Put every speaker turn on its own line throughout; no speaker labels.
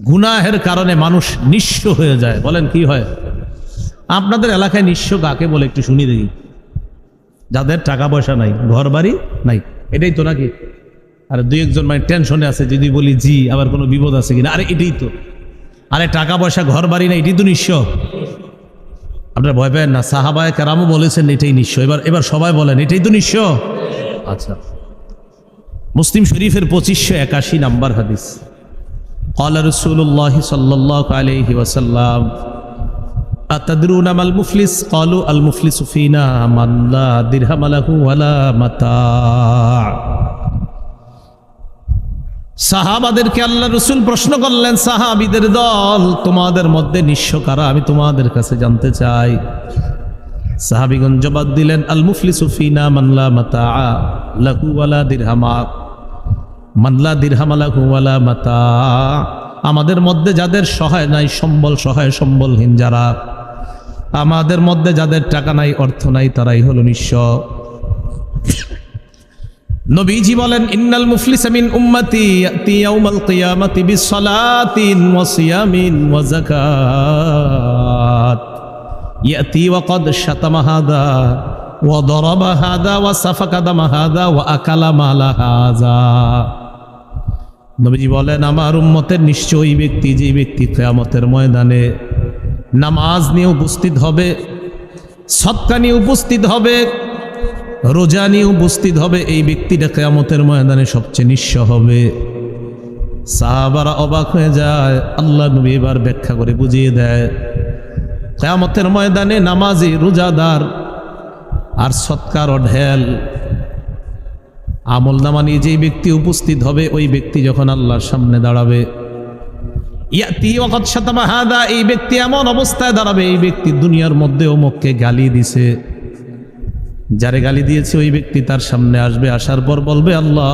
গুনাহের কারণে মানুষ নিঃস্ব হয়ে যায়। বলেন কি হয়? আপনাদের এলাকায় নিঃস্ব কাকে বলে একটু শুনি দেখি। যাদের টাকা পয়সা নাই, ঘর বাড়ি নাই, এটাই তো নাকি? আর দুই একজন মানে টেনশনে আছে, যদি বলি জি আবার কোনো বিপদ আছে কিনা। আরে এটাই তো। আরে টাকা পয়সা ঘর বাড়ি নাই, এটাই তো নিঃস্ব। আপনারা ভয় পেন না, সাহাবায়ে কেরামও বলেছেন এটাই নিঃস্ব। এবার সবাই বলেন এটাই তো নিঃস্ব। আচ্ছা, মুসলিম শরীফের 2581 নাম্বার হাদিস। قال رسول الله صلى الله عليه وسلم أتدرون ما المفلس قالوا المفلس فينا من لا درهم له ولا متاع। সাহাবাদেরকে আল্লাহ রাসূল প্রশ্ন করলেন, সাহাবীদের দল, তোমাদের মধ্যে নিঃস্ব কারা? আমি তোমাদের কাছে জানতে চাই। সাহাবীগণ জবাব দিলেন, আল মুফলিসু ফিনা মান লা মাতা লাহু ওয়ালা দিরহামা মান লা দিরহামা লাহু ওয়ালা মাতা। আমাদের মধ্যে যাদের সহায় নাই, সহায় সম্বলহীন যারা, আমাদের মধ্যে যাদের টাকা নাই, অর্থ নাই, তারাই হলো নিঃস্ব। নবীজি বলেন, ইন্নাল মুফলিসা মিন উম্মতি ইয়াতি ইয়াউমাল কিয়ামাতি বিসসালাতিন ওয়া সিয়ামিন ওয়া যাকাত ইয়াতি ওয়া কদ শাতামা হাদা ওয়া দারাবা হাদা ওয়া সাফাকা দামা হাদা ওয়া আকালা মালা হাযা। নবীজি বলেন, আমার উম্মতের নিশ্চয়ই ব্যক্তি, যে ব্যক্তি কিয়ামতের ময়দানে নামাজ নিয়ে উপস্থিত হবে, সদকা নিয়ে উপস্থিত হবে, রোজা নিয়ে উপস্থিত হবে, এই ব্যক্তিটা কিয়ামতের ময়দানে সবচেয়ে নিঃস্ব হবে। সাহাবারা অবাক হয়ে যায়। আল্লাহ নবী এবার ব্যাখ্যা করে বুঝিয়ে দেয়, কিয়ামতের ময়দানে নামাজি, রোজাদার আর সৎকার ও ঢেল আমল নামা নিয়ে যেই ব্যক্তি উপস্থিত হবে, ওই ব্যক্তি যখন আল্লাহর সামনে দাঁড়াবে, ইয়াতি ওয়াকাদ শাতামা হাদা, এই ব্যক্তি এমন অবস্থায় দাঁড়াবে, এই ব্যক্তি দুনিয়ার মধ্যে অমুককে গালি দিছে, যারে গালি দিয়েছে ওই ব্যক্তি তার সামনে আসবে, আসার পর বলবে, আল্লাহ,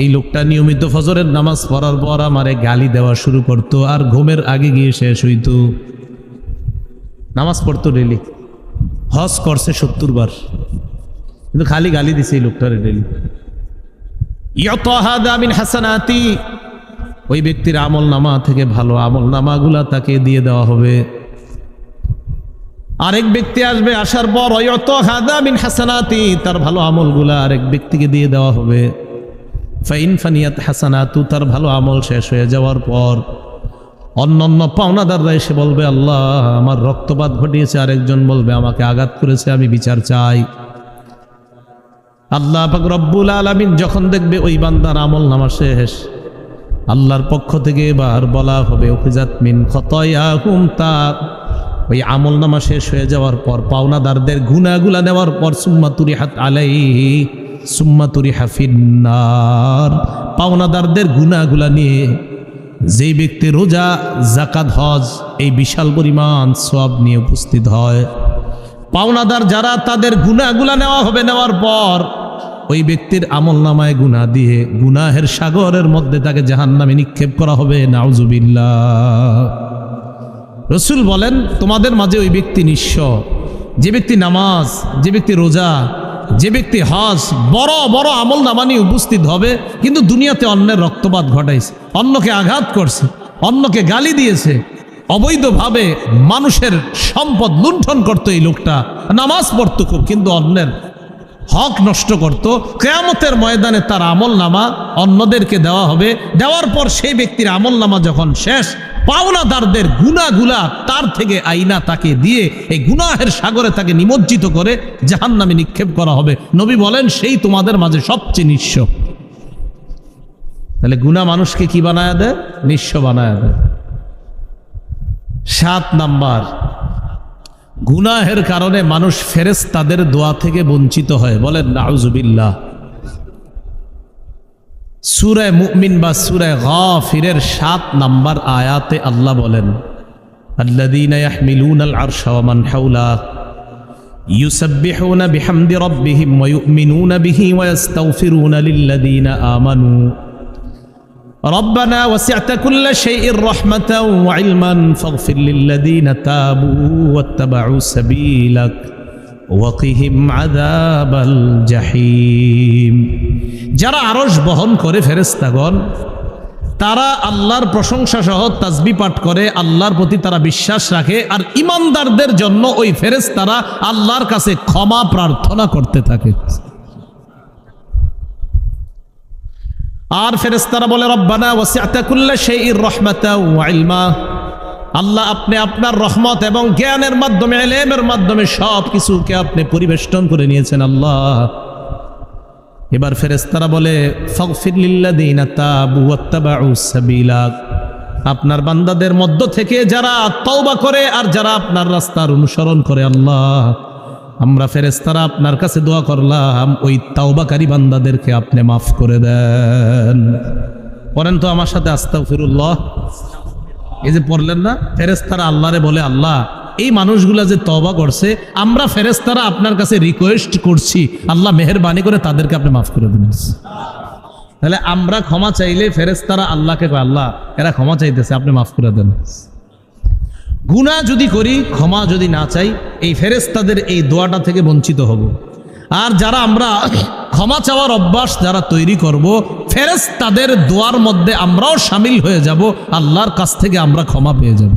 এই লোকটা নিয়মিত ফজরের নামাজ পড়ার পর আমারে গালি দেওয়া শুরু করতো, আর ঘুমের আগে গিয়ে শেষ হইতো। নামাজ পড়তো ডেলি, হজ করছে 70 বার, কিন্তু খালি গালি দিছে এই লোকটারে ডেলি। ইয়াতা হাদা মিন হাসানাতি, ওই ব্যক্তির আমল নামা থেকে ভালো আমল নামাগুলা তাকে দিয়ে দেওয়া হবে। আরেক ব্যক্তি আসবে, আসার পর ইয়াতা হাদা মিন হাসানাতি, তার ভালো আমলগুলা আরেক ব্যক্তিকে দিয়ে দেওয়া হবে। ফাইন ফানিয়াত হাসানাতু, তার ভালো আমল শেষ হয়ে যাওয়ার পর অন্যান্য পাওনাদাররা এসে বলবে, আল্লাহ, আমার রক্তপাত ঘটিয়েছে, আরেকজন বলবে আমাকে আঘাত করেছে, আমি বিচার চাই। আল্লাহ পাক রব্বুল আলামিন যখন দেখবে ওই বান্দার আমল নামা শেষ, আল্লাহর পক্ষ থেকে এবার বলা হবে, উখিজাত মিন খতায়াহুম, তার ওই আমল নামা শেষ হয়ে যাওয়ার পর পাওনাদারদের গুনাহগুলা নেওয়ার পর সুম্মা তুরিহাত আলাইহি সুম্মা তুরিহা ফিন্নার, পাওনাদারদের গুনাহগুলা নিয়ে যেই ব্যক্তি রোজা, যাকাত, হজ এই বিশাল পরিমাণ সওয়াব নিয়ে উপস্থিত হয়, পাওনাদার যারা, তাদের গুনাহগুলা নেওয়া হবে। নেওয়ার পর ওই ব্যক্তির আমল নামায় গুনাহ দিয়ে গুনাহের সাগরের মধ্যে তাকে জাহান্নামে নিক্ষেপ করা হবে। নাউজুবিল্লাহ। রাসূল বলেন, তোমাদের মাঝে ওই ব্যক্তি নিঃস্ব, যে ব্যক্তি নামাজ, যে ব্যক্তি রোজা, যে ব্যক্তি হজ, বড় বড় আমল নামা নিয়ে উপস্থিত হবে, কিন্তু দুনিয়াতে অন্যের রক্তপাত ঘটাইছে, অন্যকে আঘাত করছে, অন্যকে গালি দিয়েছে, অবৈধভাবে মানুষের সম্পদ লুণ্ঠন করতো। এই লোকটা নামাজ পড়তো খুব, কিন্তু অন্যের হক নষ্ট করত। কিয়ামতের ময়দানে তার আমল নামা অন্যদেরকে দেওয়া হবে। দেওয়ার পর সেই ব্যক্তির আমল নামা যখন শেষ, পাওনাদারদের গুনাহগুলা তার থেকে আইনা তাকে দিয়ে এই গুনাহের সাগরে তাকে নিমজ্জিত করে জাহান্নামে নিক্ষেপ করা হবে। নবী বলেন, সেই তোমাদের মাঝে সবচেয়ে নিঃস্ব। তাহলে গুনাহ মানুষকে কি বানায় দেয়? নিঃস্ব বানায় দেয়। 7 নাম্বার, গুনাহের কারণে মানুষ ফেরেশতাদের দোয়া থেকে বঞ্চিত হয়। বলেন নাউজুবিল্লাহ। সূরা মুমিন বা সূরা গাফিরের 7 নাম্বার আয়াতে আল্লাহ বলেন, আল্লাযীনা ইয়াহমিলুনাল আরশা ওয়া মান হাওলাহু ইউসাব্বিহুনা বিহামদি রাব্বিহিম ওয়া ইউমিনুনা বিহি ওয়া ইস্তাগফিরুনা লিল্লাযীনা আমানু ربنا وسعت كل شيء رحمة وعلما فاغفر للذين تابوا واتبعوا سبيلك وقهم عذاب الجحيم। যারা আরশ বহন করে ফেরেশতাগণ, তারা আল্লাহর প্রশংসা সহ তাসবিহ পাঠ করে, আল্লাহর প্রতি তারা বিশ্বাস রাখে, আর ঈমানদারদের জন্য ওই ফেরেশতারা আল্লাহর কাছে ক্ষমা প্রার্থনা করতে থাকে। আর ফেরেশতারা বলে রব্বানা ওয়াসি'তা কুল্লা শাইইন রাহমাতাও ওয়া ইলমা, আল্লাহ আপনি আপনার রহমত এবং জ্ঞানের মাধ্যমে, ইলমের মাধ্যমে সব কিছুকে আপনি পরিবেষ্টন করে নিয়েছেন আল্লাহ। এবার ফেরেশতারা বলে ফাগফির লিল্লাযিনা তাবু ওয়াত্তাবাউ সাবিলা, আপনার বান্দাদের মধ্য থেকে যারা তওবা করে আর যারা আপনার রাস্তার অনুসরণ করে আল্লাহ, আমরা ফেরেশতারা আপনার কাছে দোয়া করলাম ওই তাওবাকারী বান্দাদেরকে আপনি মাফ করে দেন। পড়েন তো আমার সাথে আস্তাগফিরুল্লাহ। এই যে পড়লেন না, ফেরেশতারা আল্লাহরে বলে আল্লাহ এই মানুষগুলা যে তওবা করছে, আমরা ফেরেশতারা আপনার কাছে রিকোয়েস্ট করছি আল্লাহ মেহেরবানি করে তাদেরকে আপনি মাফ করে দিন। তাহলে আমরা ক্ষমা চাইলে ফেরেশতারা আল্লাহকে কয় আল্লাহ এরা ক্ষমা চাইতেছে, আপনি মাফ করে দেন। গুনাহ যদি করি, ক্ষমা যদি না চাই, এই ফেরেশতাদের এই দোয়াটা থেকে বঞ্চিত হব। আর যারা আমরা ক্ষমা চাওয়ার অভ্যাস যারা তৈরি করব, ফেরেশতাদের দোয়ার মধ্যে আমরাও শামিল হয়ে যাব, আল্লাহর কাছ থেকে আমরা ক্ষমা পেয়ে যাব।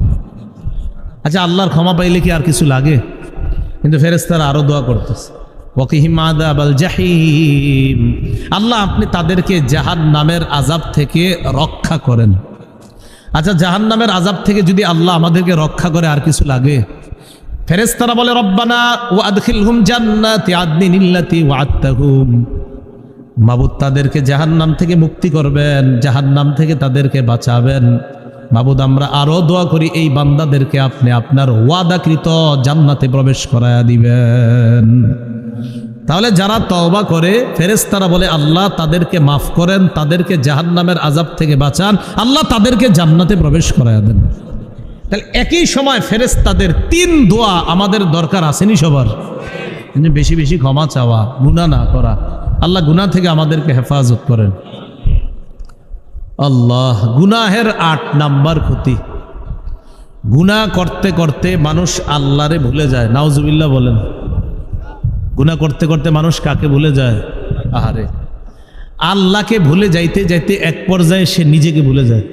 আচ্ছা, আল্লাহর ক্ষমা পাইলে কি আর কিছু লাগে? কিন্তু ফেরেশতারা আরো দোয়া করতেছে ওয়াকিহিম আযাবাল জাহিম, আল্লাহ আপনি তাদেরকে জাহান্নামের আযাব থেকে রক্ষা করেন। আচ্ছা, জাহান্নামের আযাব থেকে যদি আল্লাহ আমাদেরকে রক্ষা করে আর কিছু লাগে? ফেরেশতারা বলে রব্বানা ওয়াদখিলহুম জান্নাতি আদনিন আল্লাতী ওয়া'আদতাহুম, মাবুদ তাদেরকে জাহান্নাম থেকে মুক্তি করবেন, জাহান্নাম থেকে তাদেরকে বাঁচাবেন। মাবুদ আমরা আরো দোয়া করি এই বান্দাদেরকে আপনি আপনার ওয়াদাকৃত জান্নাতে প্রবেশ করায়া দিবেন। তাহলে যারা তওবা করে, ফেরেশতারা বলে আল্লাহ তাদেরকে মাফ করেন, তাদেরকে জাহান্নামের আযাব থেকে বাঁচান, আল্লাহ তাদেরকে জান্নাতে প্রবেশ করায়া দেন। তাহলে একই সময় ফেরেশতাদের 3 দোয়া আমাদের দরকার আসেনি সবার? কিন্তু বেশি বেশি ক্ষমা চাওয়া, গুনাহ না করা। আল্লাহ গুনাহ থেকে আমাদেরকে হেফাজত করেন। আল্লাহ, গুনাহের 8 নাম্বার ক্ষতি। গুনাহ করতে করতে মানুষ আল্লাহরে ভুলে যায়। নাউজুবিল্লাহ বলেন। গুনাহ করতে করতে মানুষ কাকে ভুলে যায়? আহারে, আল্লাহকে ভুলে যাইতে যাইতে এক পর্যায়ে সে নিজেকে ভুলে যায়,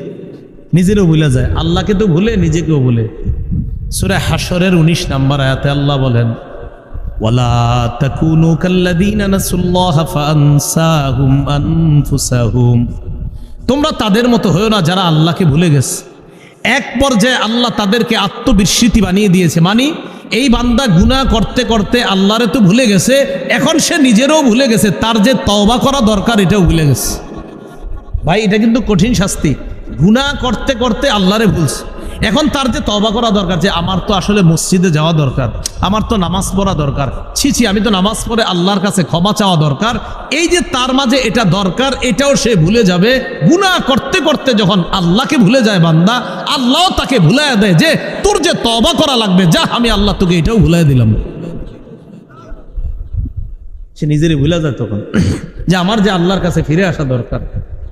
নিজেরও ভুলে যায়। আল্লাহকে তো ভুলে, নিজেকেও ভুলে। সূরা হাশরের 19 নম্বর আয়াতে আল্লাহ বলেন ওয়ালা তাকুনু কাল্লাযীনা নাসুল্লাহা ফাআনসাহুম আনফুসাহুম, তোমরা তাদের মতো হয়ো না যারা আল্লাহকে ভুলে গেছে। এক পর্যায়ে আল্লাহ তাদেরকে আত্মবিস্মৃতি বানিয়ে দিয়েছে। মানে এই বান্দা গুনাহ করতে করতে আল্লাহরে তো ভুলে গেছে, এখন সে নিজেরও ভুলে গেছে, তার যে তওবা করা দরকার এটাও ভুলে গেছে। ভাই, এটা কিন্তু কঠিন শাস্তি। গুনাহ করতে করতে আল্লাহরে ভুলছে, এখন তার যে তওবা করা দরকার, যে আমার তো আসলে মসজিদে যাওয়া দরকার, আমার তো নামাজ পড়া দরকার, ছি আমি তো নামাজ পড়ে আল্লাহর কাছে ক্ষমা চাওয়া দরকার, এই যে তার মাঝে এটা দরকার, এটাও সে ভুলে যাবে। গুনাহ করতে করতে যখন আল্লাহকে ভুলে যায় বান্দা, আল্লাহ তাকে ভুলাইয়া দেয় যে তোর যে তওবা করা লাগবে, যা আমি আল্লাহ তোকে এটাও ভুলাই দিলাম। সে নিজেরই ভুলে যায় তখন যে আমার যে আল্লাহর কাছে ফিরে আসা দরকার।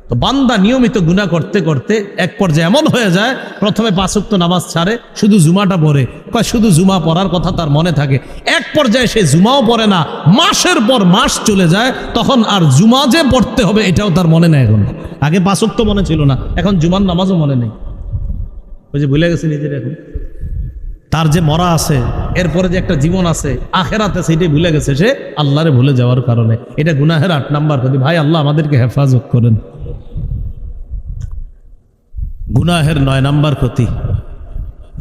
তো বান্দা নিয়মিত গুনাহ করতে করতে এক পর্যায়ে এমন হয়ে যায়, প্রথমে 5 ওয়াক্ত নামাজ ছাড়ে, শুধু জুমাটা পড়ে, শুধু জুমা পড়ার কথা তার মনে থাকে। এক পর্যায়ে সে জুমাও পড়ে না, মাসের পর মাস চলে যায়, তখন আর জুমা যে পড়তে হবে এটাও তার মনে নেই। এখন আগে 5 ওয়াক্ত মনে ছিল না, এখন জুমার নামাজও মনে নেই। ওই যে ভুলে গেছে নিজের। এখন তার যে মরা আছে, এরপরে যে একটা জীবন আছে, আখেরাত আছে, সেটাই ভুলে গেছে সে আল্লাহরে ভুলে যাওয়ার কারণে। এটা গুনাহের 8 নাম্বার ক্ষতি। ভাই, আল্লাহ আমাদেরকে হেফাজত করেন। গুনাহের 9 নাম্বার ক্ষতি,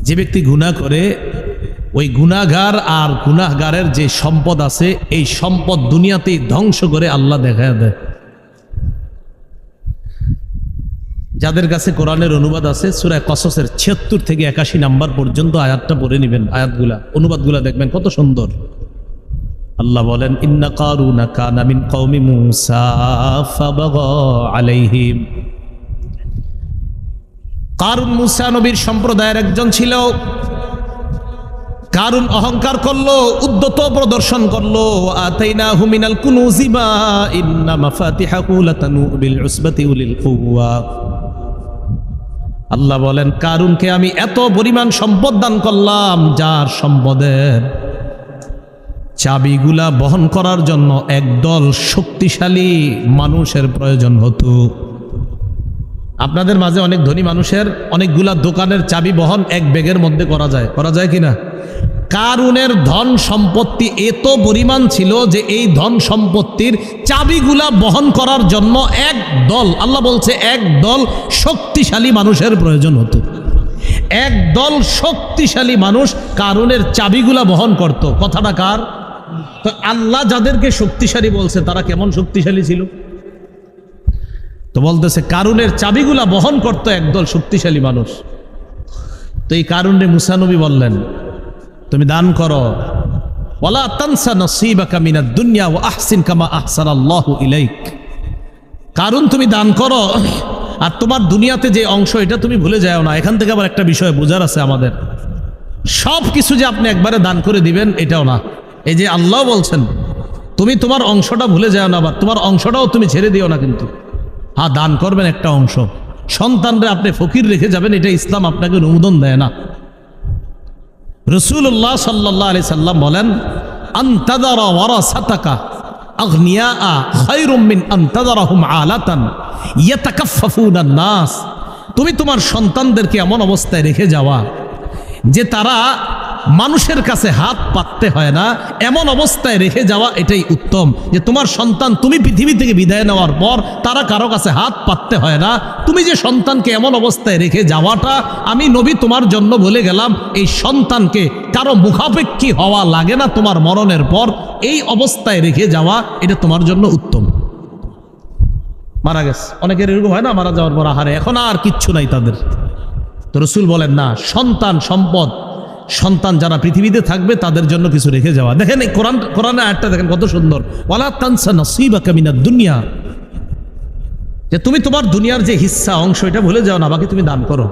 যে ব্যক্তি গুনাহ করে, ওই গুনাহগার আর গুনাহগারের যে সম্পদ আছে, এই সম্পদ দুনিয়াতেই ধ্বংস করে আল্লাহ দেখায় দেয়। যাদের কাছে কোরআনের অনুবাদ আছে, সূরা কসসের 76 থেকে 81 নাম্বার পর্যন্ত আয়াতটা পড়ে নেবেন। আয়াতগুলা, অনুবাদগুলা দেখবেন কত সুন্দর। আল্লাহ বলেন ইন্না কারুনা কানা মিন কওমি মূসা ফাবাগা আলাইহিম, কারুন মূসা নবীর সম্প্রদায়ের একজন ছিল। কারুন অহংকার করলো, উদ্ধত প্রদর্শন করলো। আতাইনাহু মিনাল কুনুজি মা ইন্না মাফাতিহাহু লাতানু বিল উসবাতি উলিল কুওয়া। আল্লাহ বলেন কারুনকে আমি এত পরিমাণ সম্পদ দান করলাম, যার সম্পদের চাবিগুলা বহন করার জন্য একদল শক্তিশালী মানুষের প্রয়োজন হতো। আপনাদের মাঝে অনেক ধনী মানুষের অনেকগুলা দোকানের চাবি বহন এক ব্যাগের মধ্যে করা যায় কিনা? কারুনের ধন সম্পত্তি এত পরিমাণ ছিল যে এই ধন সম্পত্তির চাবিগুলা বহন করার জন্য এক দল, আল্লাহ বলছে এক দল শক্তিশালী মানুষের প্রয়োজন হতো। এক দল শক্তিশালী মানুষ কারুনের চাবিগুলা বহন করত। কথাটা কার? তো আল্লাহ যাদেরকে শক্তিশালী বলছে তারা কেমন শক্তিশালী ছিল? তো বলতেছে কারুনের চাবিগুলা বহন করত একদল শক্তিশালী মানুষ। তো এই কারুনে মুসা নবী বললেন, তুমি দান করো, ওয়ালা তানসা নসীবাকা মিনাদ দুনিয়া ওয়া আহসিন কামা আহসানাল্লাহু ইলাইক। কারণ তুমি দান করো আর তোমার দুনিয়াতে যে অংশ এটা তুমি ভুলে যাও না। এখান থেকে আবার একটা বিষয় বোঝার আছে আমাদের, সব কিছু যে আপনি একবারে দান করে দিবেন এটাও না। এই যে আল্লাহ বলছেন তুমি তোমার অংশটা ভুলে যাও না, আবার তোমার অংশটাও তুমি ছেড়ে দিও না। কিন্তু হ্যাঁ, দান করবেন একটা অংশ। সন্তানরা আপনি ফকির রেখে যাবেন, এটা ইসলাম আপনাকে অনুমোদন দেয় না। রাসূলুল্লাহ সাল্লাল্লাহু আলাইহি সাল্লাম বলেন, আনতাদারা ওয়ারাসাতাকা আগনিয়া খায়রুম মিন আনতাদারাহুম আলাতান ইয়াতাকাফফুনান নাস। তুমি তোমার সন্তানদেরকে এমন অবস্থায় রেখে যাওয়া যে তারা মানুষের কাছে হাত পাততে হয় না, এমন অবস্থায় রেখে যাওয়া এটাই উত্তম। যে তোমার সন্তান তুমি পৃথিবী থেকে বিদায় নেওয়ার পর তারা কারো কাছে হাত পাততে হয় না। তুমি যে সন্তানকে এমন অবস্থায় রেখে যাওয়াটা আমি নবী তোমার জন্য বলে গেলাম, এই সন্তানকে কারো মুখাপেক্ষী হওয়া লাগে না তোমার মরণের পর, এই অবস্থায় রেখে যাওয়া এটা তোমার জন্য উত্তম। মারা গেছে অনেকের এরকম হয় না, মারা যাওয়ার পর আহারে এখন আর কিচ্ছু নাই তাদের। তো রাসূল বলেন না, সন্তান সম্পদ, সন্তান যারা পৃথিবীতে থাকবে তাদের জন্য কিছু রেখে যাওয়া। দেখেন এই কোরআনে আয়াতটা দেখেন কত সুন্দর, ওয়ালা তানসা নসীবাকা মিনাদ দুনিয়া, যে তুমি তোমার দুনিয়ার যে হিস্সা অংশ এটা ভুলে যাও না, বাকি তুমি দান করো।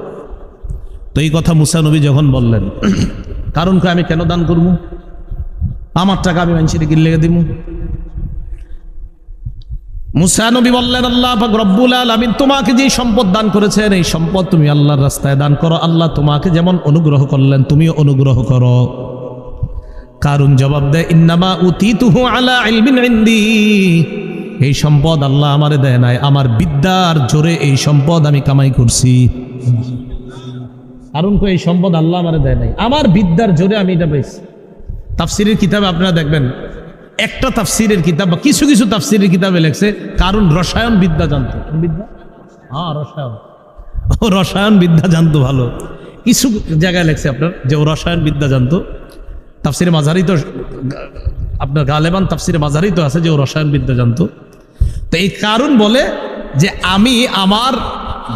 তো এই কথা মুসা নবী যখন বললেন, কারণ আমি কেন দান করবো? আমার টাকা আমি মানুষের গিলে লেগে দিব? মুসা নবী বললেন, আল্লাহ পাক রব্বুল আলামিন তোমাকে যে সম্পদ দান করেছেন এই সম্পদ তুমি আল্লাহর রাস্তায় দান করো। আল্লাহ তোমাকে যেমন অনুগ্রহ করলেন তুমিও অনুগ্রহ করো। কারুন জবাব দেয়, ইন্নামা উতিতুহু আলা ইলমিন ইনদি, এই সম্পদ আল্লাহ আমারে দেয় নাই, আমার বিদ্যার জোরে এই সম্পদ আমি কামাই করছি। কারণ এই সম্পদ আল্লাহ আমারে দেয় নাই, আমার বিদ্যার জোরে আমি এটা পেয়েছি। তাফসিরের কিতাবে আপনারা দেখবেন, একটা তাফসিরের কিতাব বা কিছু কিছু তাফসিরের কিতাবে লেখছে কারণ রসায়ন বিদ্যা জানতো। বিদ্যা? হ্যাঁ, রসায়ন বিদ্যা জানতো ভালো। কিছু জায়গায় লেখছে আপনার যে ও রসায়ন বিদ্যা জানতো। তাফসিরে মাঝারি তো আপনার গালেবান তাফসিরে মাঝারি তো আছে যে ও রসায়ন বিদ্যা জানতো। তো এই কারণ বলে যে আমি আমার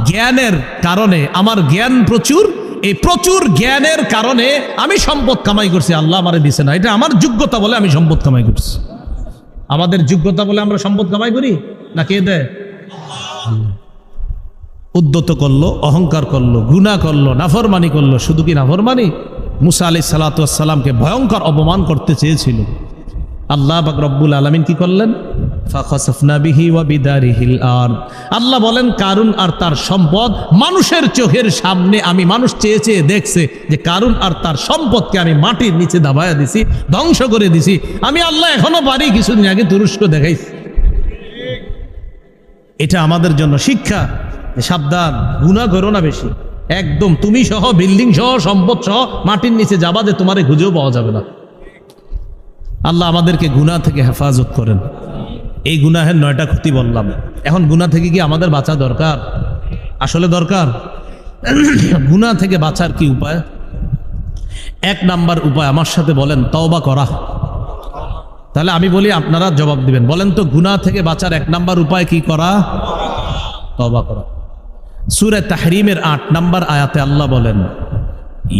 জ্ঞানের কারণে, আমার জ্ঞান প্রচুর, এই প্রচুর জ্ঞানের কারণে আমি সম্পদ কামাই করছি, আল্লাহ আমারে দিছে না। এটা আমার যোগ্যতা বলে আমি সম্পদ কামাই করছি। আমাদের যোগ্যতা বলে আমরা সম্পদ কামাই করি না, কে দেয়? উদ্যত করলো, অহংকার করলো, গুনাহ করলো, নাফরমানি করলো। শুধু কি নাফরমানি, মুসা আলাইহিস সালাতু ওয়াস সালামকে ভয়ঙ্কর অপমান করতে চেয়েছিল। আল্লাহ পাক রব্বুল আলামিন কি করলেন? ফাখাসাফনা বিহি ওয়া বিদারিহিল আরদ। আল্লাহ বলেন কারুন আর তার সম্পদ মানুষের চোখের সামনে, আমি মানুষ চেয়ে চেয়ে দেখছে যে কারুন আর তার সম্পদকে আমি মাটির নিচে দাবায়া দিছি, ধ্বংস করে দিছি। আমি আল্লাহ এখনো পারি, কিছুদিন আগে তুরস্ক দেখাইছি। এটা আমাদের জন্য শিক্ষা, সাবধান, গুনাহ করো না বেশি। একদম তুমি সহ, বিল্ডিং সহ, সম্পদ সহ মাটির নিচে যাবা যে তোমারে খুঁজেও পাওয়া যাবে না। আল্লাহ আমাদেরকে গুনাহ থেকে হেফাজত করেন। এই গুনাহের 9টা ক্ষতি বললাম। এখন গুনাহ থেকে কি আমাদের বাঁচা দরকার? আসলে দরকার। গুনাহ থেকে বাঁচার কি উপায়? 1 নাম্বার উপায় আমার সাথে বলেন, তওবা করা। তাহলে আমি বলি, আপনারা জবাব দিবেন। বলেন তো, গুনাহ থেকে বাঁচার 1 নাম্বার উপায় কি করা? তওবা করা। সূরা তাহরিমের 8 নাম্বার আয়াতে আল্লাহ বলেন,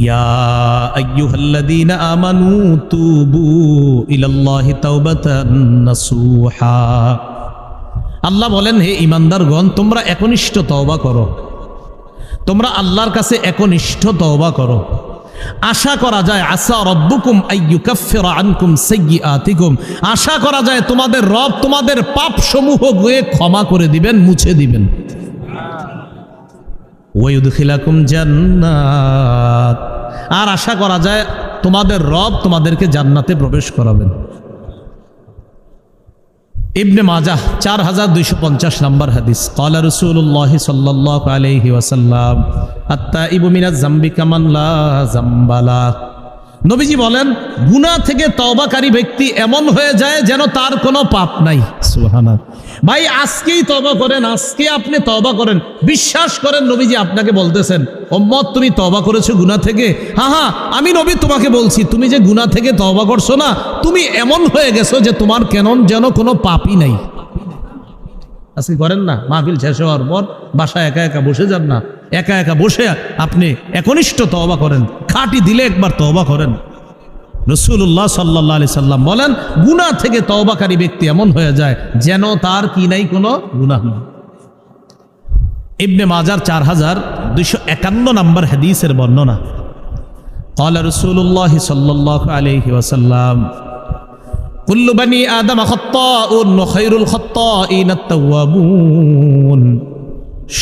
ইয়া আইয়ুহাল্লাযীনা আমানু তুবু ইলাল্লাহি তাওবাতান নাসুহা। আল্লাহ বলেন, হে ঈমানদারগণ, তোমরা একনিষ্ঠ তওবা করো, তোমরা আল্লাহর কাছে একনিষ্ঠ তওবা করো। আশা করা যায়, আসা রব্বুকুম আইয়ুকাফফিরা আনকুম সাইয়্যাতিকুম, আশা করা যায় তোমাদের রব তোমাদের পাপ সমূহ ক্ষমা করে দিবেন, মুছে দিবেন। ওয়ায়ুদখিলাকুম জান্নাত, আর আশা করা যায় তোমাদের রব তোমাদেরকে জান্নাতে প্রবেশ করাবেন। ইবনে মাজাহ 4250 নম্বর হাদিস। ক্বালা রাসূলুল্লাহ সাল্লাল্লাহু আলাইহি ওয়াসাল্লাম আত-তাইবু মিনাজ যামবি কামান লা যামবা লা। নবীজি বলেন, গুনাহ থেকে তওবাকারী ব্যক্তি এমন হয়ে যায় যেন তার কোনো পাপ নাই। সুবহানাল্লাহ। ভাই আজকেই তওবা করেন, আজকে আপনি তওবা করেন, বিশ্বাস করেন নবীজি আপনাকে বলতেছেন, উম্মত তুমি তওবা করেছো গুনাহ থেকে? হ্যাঁ, আমি নবী তোমাকে বলছি, তুমি যে গুনাহ থেকে তওবা করছো না, তুমি এমন হয়ে গেছো যে তোমার কেমন যেন কোনো পাপই নাই। আজকে করেন না, মাহফিল শেষ হওয়ার পর বাসায় একা একা বসে যান না, একা একা বসে আপনি একনিষ্ঠ তওবা করেন, খাঁটি দিলে একবার তওবা করেন। রাসূলুল্লাহ সাল্লাল্লাহু আলাইহি সাল্লাম বলেন, গুনাহ থেকে তওবাকারী ব্যক্তি এমন হয়ে যায় যেন তার কি নাই, কোনো গুনাহ নেই। ইবনে মাজার 4251 নম্বর হাদিসের বর্ণনা। ক্বালা রাসূলুল্লাহ সাল্লাল্লাহু আলাইহি ওয়াসাল্লাম কুল্লু বানি আদম খাত্তাউন ওয়া খায়রুল খাত্তাইন আত-তাওয়াবুন।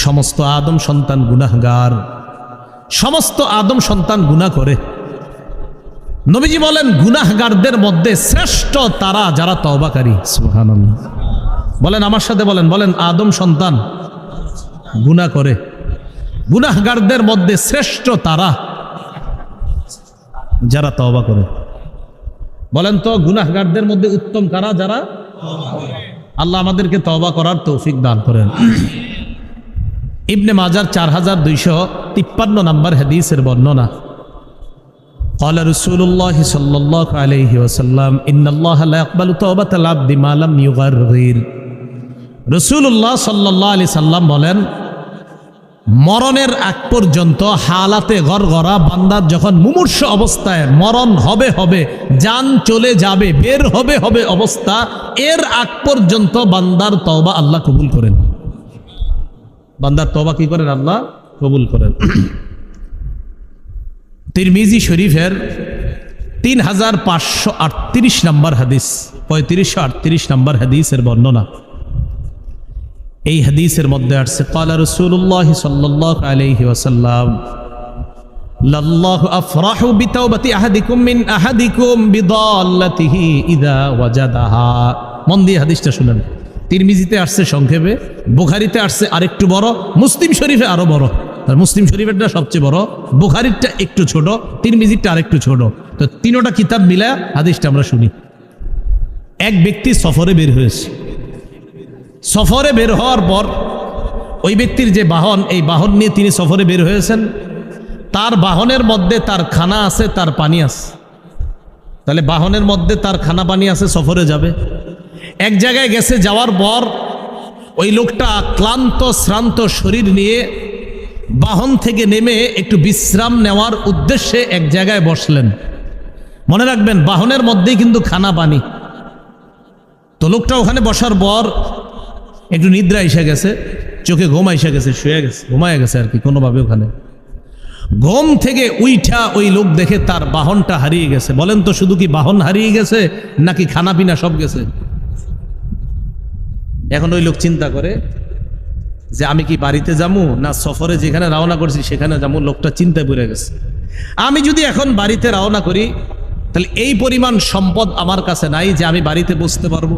সমস্ত আদম সন্তান গুনাহগার, সমস্ত আদম সন্তান গুনাহ করে। নবীজি বলেন, গুনাহগারদের মধ্যে শ্রেষ্ঠ তারা যারা তওবাকারী। সুবহানাল্লাহ। বলেন আমার সাথে, বলেন বলেন, আদম সন্তান গুনাহ করে, গুনাহগারদের মধ্যে শ্রেষ্ঠ তারা যারা তওবা করে। বলেন তো, গুনাহগারদের মধ্যে উত্তম কারা? যারা আল্লাহ আমাদেরকে তওবা করার তৌফিক দান করেন। ইবনে মাজার 4253 নম্বর হাদিসের বর্ণনা। قال رسول الله صلى الله عليه وسلم إن الله لا يقبل توبة العبد ما لم يغرر। রাসূলুল্লাহ সাল্লাল্লাহু আলাইহি সাল্লাম বলেন, মরণের আগ পর্যন্ত হালাতে গরগরা বান্দার যখন মুমূর্ষ অবস্থায় মরণ হবে, জান চলে যাবে, বের হবে অবস্থা, এর আগ পর্যন্ত বান্দার তওবা আল্লাহ কবুল করেন। বান্দার তওবা কি করেন? আল্লাহ কবুল করেন। তিরমিজি শরীফের 3538 নম্বর হাদিস, 3538 নম্বর হাদিসের বর্ণনা। এই হাদিসের মধ্যে আসছে, ক্বালা রাসূলুল্লাহ সাল্লাল্লাহু আলাইহি ওয়াসাল্লাম লাল্লাহু আফরাহু বিতাওবাতি আহাদিকুম মিন আহাদিকুম বিদাল্লাতিহি ইযা ওয়াজাদাহা। মন দিয়ে হাদিসটা শুনেন। তিরমিজিতে আসছে সংক্ষেপে, বুখারীতে আসছে আরেকটু বড়, মুসলিম শরীফে আরো বড়। মুসলিম শরীফেরটা সবচেয়ে বড়, বুখারীরটা একটু ছোট, তিরমিজিরটা আরেকটু ছোট। তো তিনোটা কিতাব মিলা হাদিসটা আমরা শুনি। এক ব্যক্তি সফরে বের হয়েছে। সফরে বের হওয়ার পর ওই ব্যক্তির যে বাহন, এই বাহন নিয়ে তিনি সফরে বের হয়েছেন। তার বাহনের মধ্যে তার খানা আছে, তার পানি আছে। তাহলে বাহনের মধ্যে তার খানা পানি আছে, সফরে যাবে। এক জায়গায় গেছে, যাওয়ার পর ওই লোকটা ক্লান্ত শ্রান্ত শরীর নিয়ে বাহন থেকে নেমে একটু বিশ্রাম নেওয়ার উদ্দেশ্যে এক জায়গায় বসলেন। মনে রাখবেন, বাহনের মধ্যেই কিন্তু খানা পানি। তো লোকটা ওখানে বসার পর একটু নিদ্রা এসে গেছে, চোখে ঘুম এসে গেছে, শুয়ে গেছে, ঘুমায় গেছে আর কি কোনোভাবে। ওখানে ঘুম থেকে উইঠা ওই লোক দেখে তার বাহনটা হারিয়ে গেছে। বলেন তো, শুধু কি বাহন হারিয়ে গেছে নাকি খানা পিনা সব গেছে? এখন ওই লোক চিন্তা করে যে আমি কি বাড়িতে যাবো না সফরে যেখানে রওনা করছি সেখানে যাবো। লোকটা চিন্তায় পড়ে গেছে, আমি যদি এখন বাড়িতে রওনা করি তাহলে এই পরিমাণ সম্পদ আমার কাছে নাই যে আমি বাড়িতে বসতে পারবো।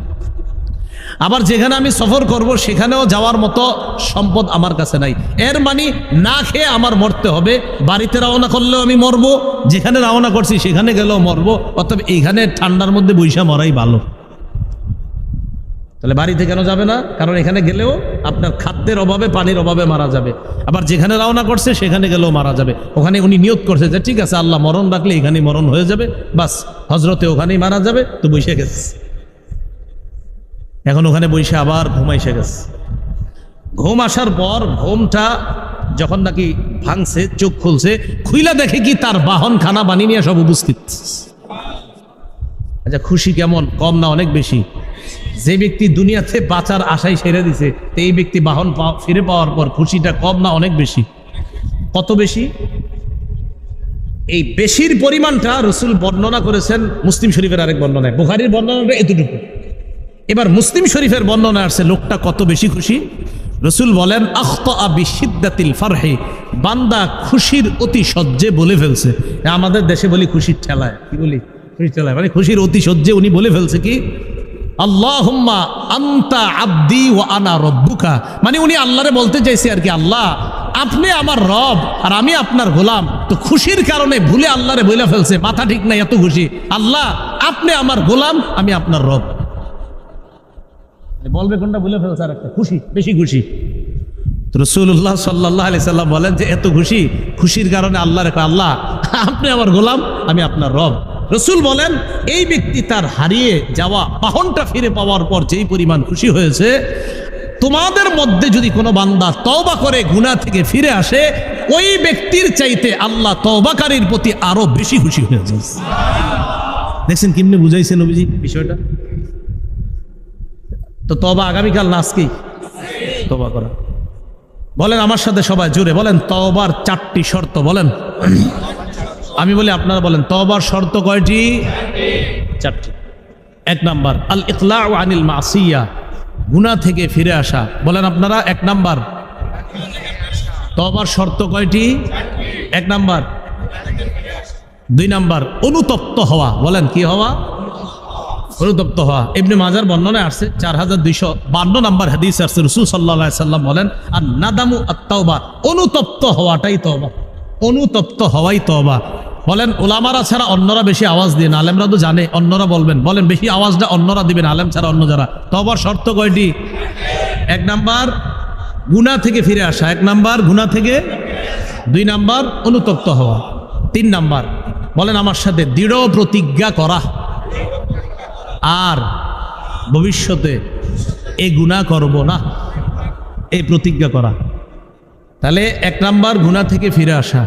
আবার যেখানে আমি সফর করব সেখানেও যাওয়ার মতো সম্পদ আমার কাছে নাই। এর মানে না খেয়ে আমার মরতে হবে। বাড়িতে রওনা করলেও আমি মরবো, যেখানে রওনা করছি সেখানে গেলেও মরবো। অতএব এইখানে ঠান্ডার মধ্যে বৈশা মরাই ভালো। তাহলে বাড়িতে কেন যাবে না? কারণ এখানে গেলেও আপনার খাদ্যের অভাবে, পানির অভাবে মারা যাবে। আবার যেখানে রওনা করছে সেখানে গেলেও মারা যাবে। ওখানে উনি নিয়ত করছে যে ঠিক আছে, আল্লাহ মরণ রাখলে এখানেই মরণ হয়ে যাবে, বাস হজরতে ওখানেই মারা যাবে। তো বসে গেছে, এখন ওখানে বসে আবার ঘুম এসে গেছে। ঘুম আসার পর ঘুমটা যখন নাকি ভাঙছে, চোখ খুলছে, খুইলা দেখে কি তার বাহন খানা বানিয়ে নিয়ে সব উপস্থিত। আচ্ছা, খুশি কেমন? কম না অনেক বেশি? যে ব্যক্তি দুনিয়াতে বাঁচার আশায় ছেড়ে দিছে, এই ব্যক্তি বাহন ফিরে পাওয়ার পর খুশিটা কম না অনেক বেশি? কত বেশি? এই বেশির পরিমাণটা রাসূল বর্ণনা করেছেন মুসলিম শরীফের আরেক বর্ণনায়। বুখারীর বর্ণনাটা এতটুকু। এবার মুসলিম শরীফের বর্ণনা আসছে লোকটা কত বেশি খুশি। রাসূল বলেন, আখতা বিশিদ্দাতিল ফারহি, বান্দা খুশির অতি সহ্যে বলে ফেলছে। আমাদের দেশে বলি খুশির ঠেলায়, কি বলি? খুশির ঠেলায় মানে খুশির অতি সহ্যে উনি বলে ফেলছে কি, আল্লাহুম্মা আনতা আবদি ওয়া আনা রব্বুকা, মানে উনি আল্লাহরে বলতে চাইছে আর কি, আল্লাহ আপনি আমার রব আর আমি আপনার গোলাম। তো খুশির কারণে ভুলে আল্লাহরে বলে ফেলছে, মাথা ঠিক নাই, এত খুশি। আল্লাহ আপনি আমার গোলাম, আমি আপনার রব। বলবে কোনটা বলে ফেলছে, আর একটা খুশি, বেশি খুশি। রাসূলুল্লাহ সাল্লাল্লাহু আলাইহি সাল্লাম বলেন যে এত খুশি, খুশির কারণে আল্লাহ রেখে, আল্লাহ আপনি আমার গোলাম, আমি আপনার রব। রসুল বলেন এই ব্যক্তি তার হারিয়ে যাওয়া বাহনটা ফিরে পাওয়ার পর যেই পরিমাণ খুশি হয়েছে, তোমাদের মধ্যে যদি কোনো বান্দা তওবা করে গুনাহ থেকে ফিরে আসে, ওই ব্যক্তির চাইতে আল্লাহ তওবাকারীর প্রতি আরো বেশি খুশি হয়েছে। দেখছেন কেমনে বুঝাইছে নবীজি বিষয়টা। তো তওবা আগামীকাল না আজকেই তওবা করা। বলেন আমার সাথে সবাই জোরে বলেন, তওবার 4টি শর্ত বলেন। আমি বলি আপনারা বলেন, তওবার শর্ত কয়টি? 4টি। 1 নাম্বার আল ইকলাউ আনিল মাসিয়া, গুনাহ থেকে ফিরে আসা। বলেন আপনারা 1 নাম্বার। তওবার শর্ত কয়টি? 1 নাম্বার। 2 নাম্বার অনুতপ্ত হওয়া। বলেন কি হওয়া? অনুতপ্ত হওয়া। ইবনে মাজার বর্ণনায় আসছে 4252 নাম্বার হাদিস আসছে, রাসূল সাল্লাল্লাহু আলাইহি সাল্লাম বলেন আর নাদামু আত-তাওবা, অনুতপ্ত হওয়াটাই তওবা, অনুতপ্ত হওয়াই তওবা। বলেন উলামারা ছাড়া অন্যরা বেশি আওয়াজ দিন, আলেমরা তো জানে, অন্যরা বলবেন। বলেন বেশি আওয়াজটা অন্যরা দিবেন, আলেম ছাড়া অন্য যারা। তওবার শর্ত কয়টি? 1 নাম্বার গুনাহ থেকে ফিরে আসা, 1 নাম্বার গুনাহ থেকে, 2 নাম্বার অনুতপ্ত হওয়া, 3 নাম্বার বলেন আমার সাথে দৃঢ় প্রতিজ্ঞা করা আর ভবিষ্যতে এই গুনাহ করব না, এই প্রতিজ্ঞা করা। তাহলে 1 নাম্বার গুনাহ থেকে ফিরে আসা,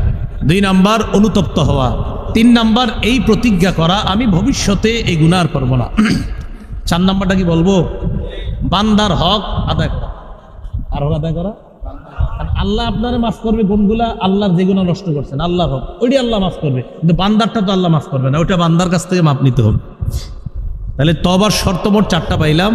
2 নাম্বার অনুতপ্ত হওয়া, 3 নাম্বার এই প্রতিজ্ঞা করা আমি ভবিষ্যতে এই গুনাহ আর করব না। 4 নাম্বারটা কি বলবো? বান্দার হক আদায় করা। আর হক আদায় করা, আল্লাহ আপনারে মাফ করবে কোনগুলা? আল্লাহর যে গুনাহ নষ্ট করছেন, আল্লাহর হক, ওইটি আল্লাহ মাফ করবে, কিন্তু বান্দারটা তো আল্লাহ মাফ করবে না, ওইটা বান্দার কাছ থেকে মাপ নিতে হবে। তাহলে তওবার শর্ত মোট 4টা পাইলাম।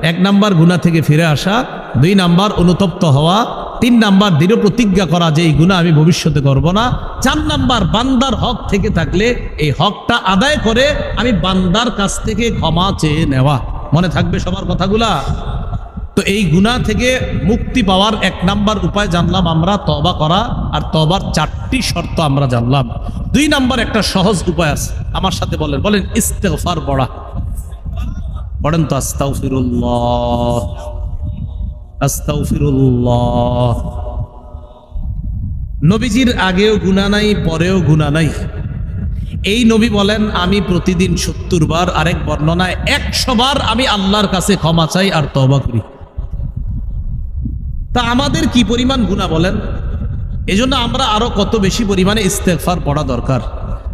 1 নাম্বার গুনাহ থেকে ফিরে আসা, 2 নাম্বার অনুতপ্ত হওয়া, 3 নাম্বার দৃঢ় প্রতিজ্ঞা করা যে এই গুনাহ আমি ভবিষ্যতে করব না, 4 নাম্বার বান্দার হক থেকে থাকলে এই হকটা আদায় করে আমি বান্দার কাছ থেকে ক্ষমা চেয়ে নেওয়া। মনে থাকবে সবার কথাগুলা? তো এই গুনাহ থেকে মুক্তি পাওয়ার 1 নাম্বার উপায় জানলাম আমরা, তওবা করা। আর তওবার 4টি শর্ত আমরা জানলাম। 2 নাম্বার একটা সহজ উপায় আছে, আমার সাথে বলেন, বলেন ইস্তেগফার পড়া। পড়েন তো আস্তাগফিরুল্লাহ, আস্তাগফিরুল্লাহ। নবীজির আগেও গুনাহ নাই, পরেও গুনাহ নাই। এই নবী বলেন আমি প্রতিদিন 70 বার, আরেক বর্ণনায় 100 বার আমি আল্লাহর কাছে ক্ষমা চাই আর তওবা করি। তা আমাদের কি পরিমাণ গুনাহ বলেন? এজন্য আমরা আরো কত বেশি পরিমাণে ইস্তেগফার পড়া দরকার।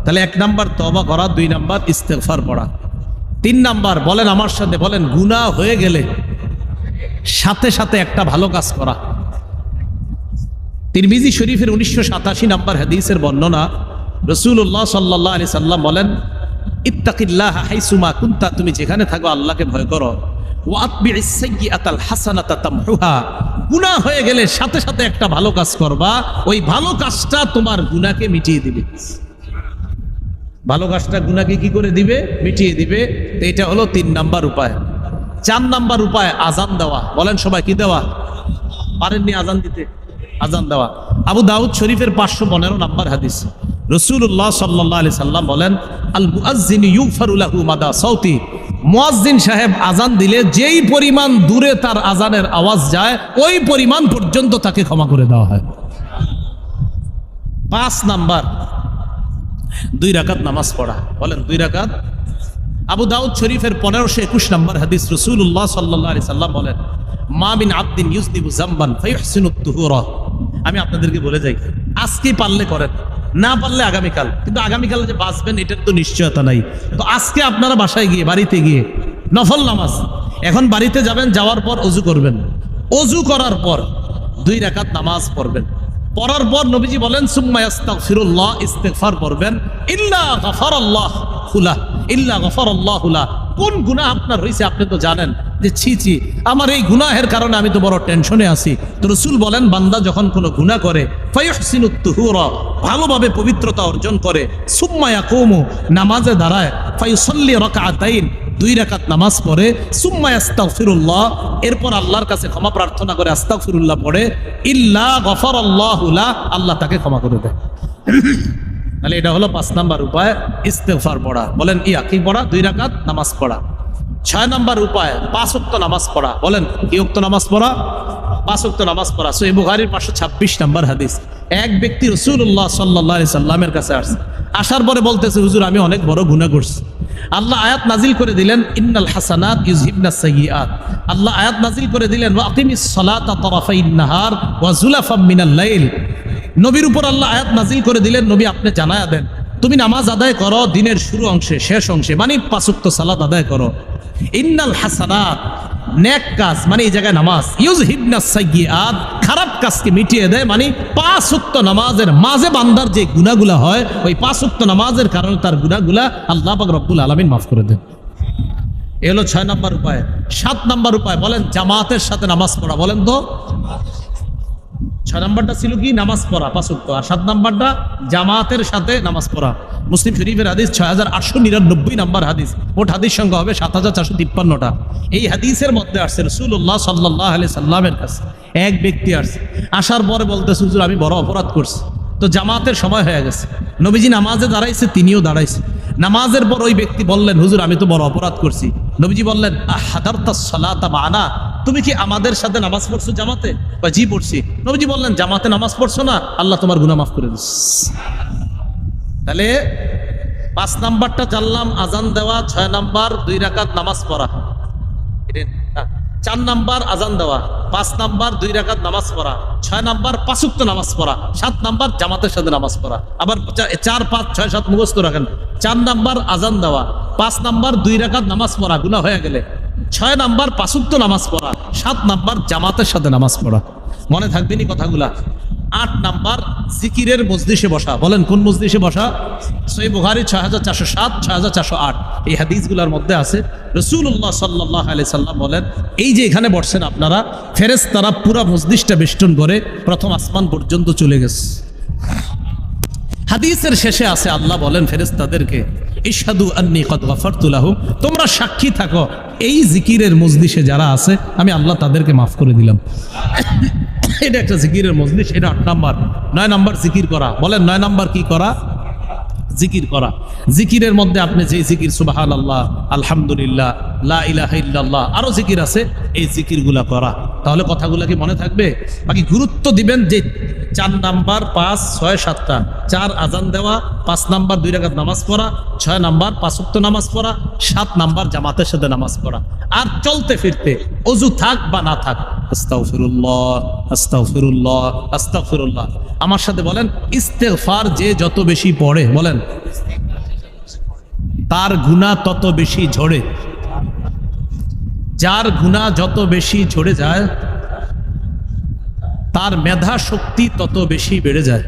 তাহলে 1 নাম্বার তওবা করা, 2 নাম্বার ইস্তেগফার পড়া, 3 নাম্বার বলেন আমার সাথে বলেন গুনাহ হয়ে গেলে সাথে সাথে একটা ভালো কাজ করা। তিরমিজি শরীফের 1987 নাম্বার হাদিসের বর্ণনা, রাসূলুল্লাহ সাল্লাল্লাহু আলাইহি সাল্লাম বলেন ইত্তাকিল্লাহা হাইসুমা কুনতা, তুমি যেখানে থাকো আল্লাহকে ভয় করো। ওয়া আতবিইস সাইয়্যাতাল হাসানাতা তামহুহা, গুনাহ হয়ে গেলে সাথে সাথে একটা ভালো কাজ করবা, ওই ভালো কাজটা তোমার গুনাহকে মিটিয়ে দিবে। ভালো কাজটা গুনাহকে কি করে দিবে? মিটিয়ে দিবে। তো এটা হলো 3 নাম্বার উপায়। 4 নাম্বার উপায় আজান দেওয়া। বলেন সবাই কি দেওয়া? পারেননি আজান দিতে? আজান দেওয়া। আবু দাউদ শরীফের 515 নাম্বার হাদিস, রাসূলুল্লাহ সাল্লাল্লাহু আলাইহি সাল্লাম বলেন আল মুআজ্জিন ইউগফারু লাহু মাদা সাউতি, মুয়াজ্জিন সাহেব আজান দিলে যেই পরিমাণ দূরে তার আজানের আওয়াজ যায় ওই পরিমাণ পর্যন্ত তাকে ক্ষমা করে দেওয়া হয়। 5 নাম্বার 2 রাকাত নামাজ পড়া। বলেন 2 রাকাত। আবু দাউদ শরীফের 1521 নাম্বার হাদিস, রাসূলুল্লাহ সাল্লাল্লাহু আলাইহি সাল্লাম বলেন মা মিন আবদিন ইউযনিবু যামবান ফায়ুহসিনুত তুহুরা। আমি আপনাদেরকে বলে যাই, আজকে পারলে করেন, না পারলে আগামীকাল। কিন্তু আগামীকাল যে বাঁচবেন এটার তো নিশ্চয়তা নাই। তো আজকে আপনারা বাসায় গিয়ে, বাড়িতে গিয়ে নফল নামাজ, এখন বাড়িতে যাবেন, যাওয়ার পর ওযু করবেন, ওযু করার পর 2 রাকাত নামাজ পড়বেন। পড়ার পর নবীজি বলেন সুম্মা ইস্তাগফিরুল্লাহ, ইস্তেগফার করবেন। ইল্লা গাফারাল্লাহু লাহ, ইল্লা গাফারাল্লাহু লাহ। কোন গুনাহ আপনার হয়েছে আপনি তো জানেন যে ছি ছি আমার এই গুনাহের কারণে আমি তো বড় টেনশনে আছি। তো রাসূল বলেন বান্দা যখন কোনো গুনাহ করে ফায়ুহসিনুত তুহুরা, ভালোভাবে পবিত্রতা অর্জন করে, সুম্মা ইয়াকুমু, নামাজে দাঁড়ায়, ফায়ুসাল্লি রাকআতাইন, 2 রাকাত নামাজ পড়ে, সুম্মা আস্তাগফিরুল্লাহ, এরপর আল্লাহর কাছে ক্ষমা প্রার্থনা করে আস্তাগফিরুল্লাহ পড়ে, ইল্লা গফারাল্লাহু লা, আল্লাহ তাকে ক্ষমা করে দেয়। তাহলে এটা হলো 5 নাম্বার উপায় ইস্তেগফার পড়া। বলেন কি পড়া? 2 রাকাত নামাজ পড়া। 6 নাম্বার উপায় 5 ওয়াক্ত নামাজ পড়া। বলেন কি ওয়াক্ত নামাজ পড়া? 5 ওয়াক্ত নামাজ পড়া। সহিহ বুখারীর 526 নাম্বার হাদিস। এক ব্যক্তি রাসূলুল্লাহ সাল্লাল্লাহু আলাইহি সাল্লামের কাছে আসছে, আসার পরে বলতেছে, হুজুর আমি অনেক বড় গুনাহ করছি। আল্লাহ আয়াত নাজিল করে দিলেন, ইন্নাল হাসানাত ইউযহিবনাস সাইয়্যাত। আল্লাহ আয়াত নাজিল করে দিলেন, ওয়া আকিমিস সালাতা তারাফাইন নাহার ওয়া যুলাফাম মিনাল লাইল। নবীর উপর আল্লাহ আয়াত নাজিল করে দিলেন, নবী আপনি জানায়া দেন, তুমি নামাজ আদায় করো দিনের শুরু অংশে শেষ অংশে, মানে 5 ওয়াক্ত সালাত আদায় করো। ইন্নাল হাসানাত, নেক কাজ, মানে এই জায়গায় নামাজ, ইউযহিবনাস সাইয়্যাত, খারাপ কাজকে মিটিয়ে দেয়, মানে 5 ওয়াক্ত নামাজের মাঝে বান্দার যে গুনাহগুলা হয়, ওই 5 ওয়াক্ত নামাজের কারণে তার গুনাহগুলা আল্লাহ পাক রব্বুল আলামিন মাফ করে দেন। এ হলো 6 নাম্বার উপায়। 7 নাম্বার উপায়, বলেন জামাতের সাথে নামাজ পড়া। বলেন তো, 6 নাম্বারটা ছিল কি? নামাজ পড়া 5 ওয়াক্ত, আর 7 নাম্বারটা জামাতের সাথে নামাজ পড়া। মুসলিম শরীফের হাদিস 6899 নাম্বার হাদিস, মোট হাদিস সংখ্যা হবে 7453টা। এই হাদিসের মধ্যে আসছে রাসূলুল্লাহ সাল্লাল্লাহু আলাইহি সাল্লামের কাছে এক ব্যক্তি আসছে, আসার পরে বলতেছে, হুজুর আমি বড় অপরাধ করছি। তো জামাতের সময় হয়ে গেছে, নবীজি নামাজে দাঁড়াইছে, তিনিও দাঁড়াইছে। নামাজের পর ওই ব্যক্তি বললেন, হুজুর আমি তো বড় অপরাধ করছি। নবীজি বললেন, আহাদারতাস সালাতা মা'ানা, তুমি কি আমাদের সাথে নামাজ পড়ছো জামাতে? বা জি পড়ছি। নবীজি বললেন, জামাতে নামাজ পড়ছো না, আল্লাহ তোমার গুনাহ মাফ করে দিচ্ছে। তাহলে 5 নাম্বারটা জানলাম, আজান দেওয়া। 6 নাম্বার 2 রাকাত নামাজ পড়া। 4 নাম্বার আজান দেওয়া, 5 নাম্বার 2 রাকাত নামাজ পড়া, 6 নাম্বার 5 ওয়াক্ত নামাজ পড়া, 7 নাম্বার জামাতের সাথে নামাজ পড়া। আবার 4, 5, 6, 7 মুখস্থ রাখেন। 4 নাম্বার আজান দেওয়া, 5 নাম্বার 2 রাকাত নামাজ পড়া গুনাহ হয়ে গেলে, 6 নাম্বার 5 ওয়াক্ত নামাজ পড়া, 7 নাম্বার জামাতের সাথে নামাজ পড়া। মনে থাকবেনি কথাগুলা। 8 নাম্বার জিকিরের মজলিসে বসা। বলেন কোন মজলিসে বসা? সহিহ বুখারী 6407, 6408 এই হাদিসগুলোর মধ্যে আছে। রাসূলুল্লাহ সাল্লাল্লাহু আলাইহি সাল্লাম বলেন, এই যে এখানে বসছেন আপনারা, ফেরেশতারা পুরো মজলিসটা বেষ্টন করে প্রথম আসমান পর্যন্ত চলে গেছে। হাদিসের শেষে আছে, আল্লাহ বলেন ফেরেশতাদেরকে, ইশহাদু আন্নী কদ গফারতু লাহুম, তোমরা সাক্ষী থাকো এই জিকিরের মজলিসে যারা আছে আমি আল্লাহ তাদেরকে মাফ করে দিলাম। এটা একটা জিকিরের মজলিস। এটা 8 নাম্বার। 9 নাম্বার জিকির করা। বলেন 9 নাম্বার কি করা? জিকির করা। জিকিরের মধ্যে আপনি যে জিকির সুবহানাল্লাহ, আলহামদুলিল্লাহ, লা ইলাহা ইল্লাল্লাহ, আরো জিকির আছে, এই জিকিরগুলা করা। তাহলে কথাগুলা কি মনে থাকবে? বাকি গুরুত্ব দিবেন যে 4 নাম্বার 5, 6, 7টা। 4 আজান দেওয়া, 5 নাম্বার 2 রাকাত নামাজ পড়া, 6 নাম্বার 5 ওয়াক্ত নামাজ পড়া, 7 নাম্বার জামাতের সাথে নামাজ পড়া। আর চলতে ফিরতে ওযু থাক বা না থাক, আস্তাগফিরুল্লাহ, আস্তাগফিরুল্লাহ, আস্তাগফিরুল্লাহ। আমার সাথে বলেন, ইস্তেগফার যে যত বেশি পড়ে, বলেন, তার গুনাহ তত বেশি ঝরে। যার গুনাহ যত বেশি ঝরে যায়, তার মেধা শক্তি তত বেশি বেড়ে যায়।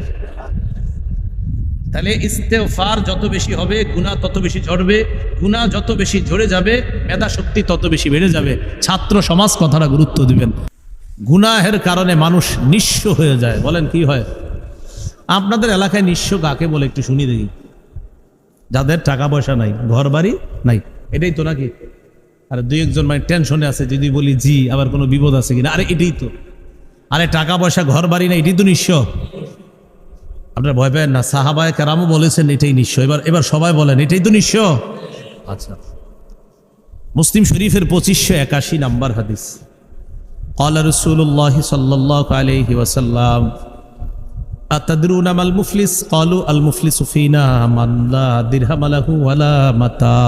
তাহলে ইস্তেগফার যত বেশি হবে, গুনাহ তত বেশি ঝরবে। গুনাহ যত বেশি ঝরে যাবে, মেধা শক্তি তত বেশি বেড়ে যাবে। ছাত্র সমাজ কথাটা গুরুত্ব দিবেন। গুনাহের কারণে মানুষ নিঃস্ব হয়ে যায়। বলেন কি হয়? আপনাদের এলাকায় নিঃস্ব কাকে বলে একটু শুনি দেখি। যাদের টাকা পয়সা নাই, ঘর বাড়ি নাই, এটাই তো নাকি? আর 2-1 মানে টেনশনে আছে, যদি বলি জি আবার কোনো বিপদ আছে কিনা। আরে এটাই তো। আরে টাকা পয়সা ঘর বাড়ি নাই, এটাই তো নিঃস্ব। আপনারা ভয় পেন না, সাহাবায়ে কেরামও বলেছেন এটাই নিঃস্ব। এবার সবাই বলেন এটাই তো নিঃস্ব। আচ্ছা, মুসলিম শরীফের 2581 নাম্বার হাদিস। ক্বালা রাসূলুল্লাহ সাল্লাল্লাহু আলাইহি ওয়াসাল্লাম, আতাদরুনা মাল মুফলিস? ক্বালু আল মুফলিসু ফিনা মান লা দিরহাম লাহু ওয়ালা মাতা।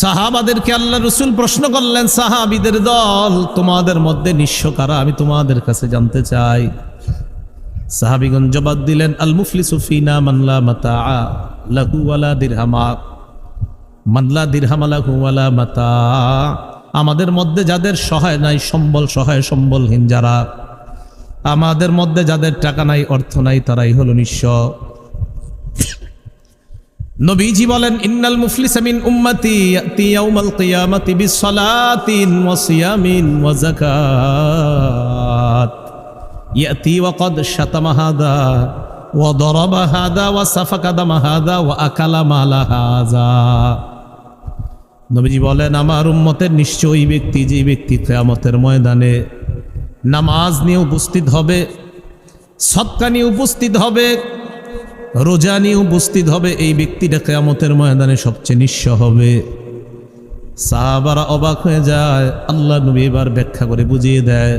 সাহাবাদেরকে আল্লাহ রাসূল প্রশ্ন করলেন, সাহাবীদের দল, তোমাদের মধ্যে নিঃস্ব কারা? আমি তোমাদের কাছে জানতে চাই। সাহাবীগণ জবাব দিলেন, আল মুফলিসু ফিনা মান লা মাতা লাহু ওয়ালা দিরহামা, মান লা দিরহাম লাহু ওয়ালা মাতা। আমাদের মধ্যে যাদের সহায় নাই, সম্বল সহায় সম্বলহীন যারা, আমাদের মধ্যে যাদের টাকা নাই, অর্থ নাই, তারাই হলো নিঃস্ব। নবীজি বলেন, ইন্নাল মুফলিসা মিন উম্মতি ইয়াতি ইয়াউমাল কিয়ামাতি বিসসালাতিন ওয়া সিয়ামিন ওয়া যাকাত ইয়াতি ওয়া ক্বাদ শাতামা হাদা وضرب هذا وسفك دم هذا وأكل مال هذا। নবীজি বলেন, আমার উম্মতের নিশ্চয়ই ব্যক্তি, যে ব্যক্তি কিয়ামতের ময়দানে নামাজ নিয়ে উপস্থিত হবে, সদকা নিয়ে উপস্থিত হবে, রোজা নিয়ে উপস্থিত হবে, এই ব্যক্তিটা কিয়ামতের ময়দানে সবচেয়ে নিঃস্ব হবে। সাহাবারা অবাক হয়ে যায়। আল্লাহ নবী এবার ব্যাখ্যা করে বুঝিয়ে দেয়,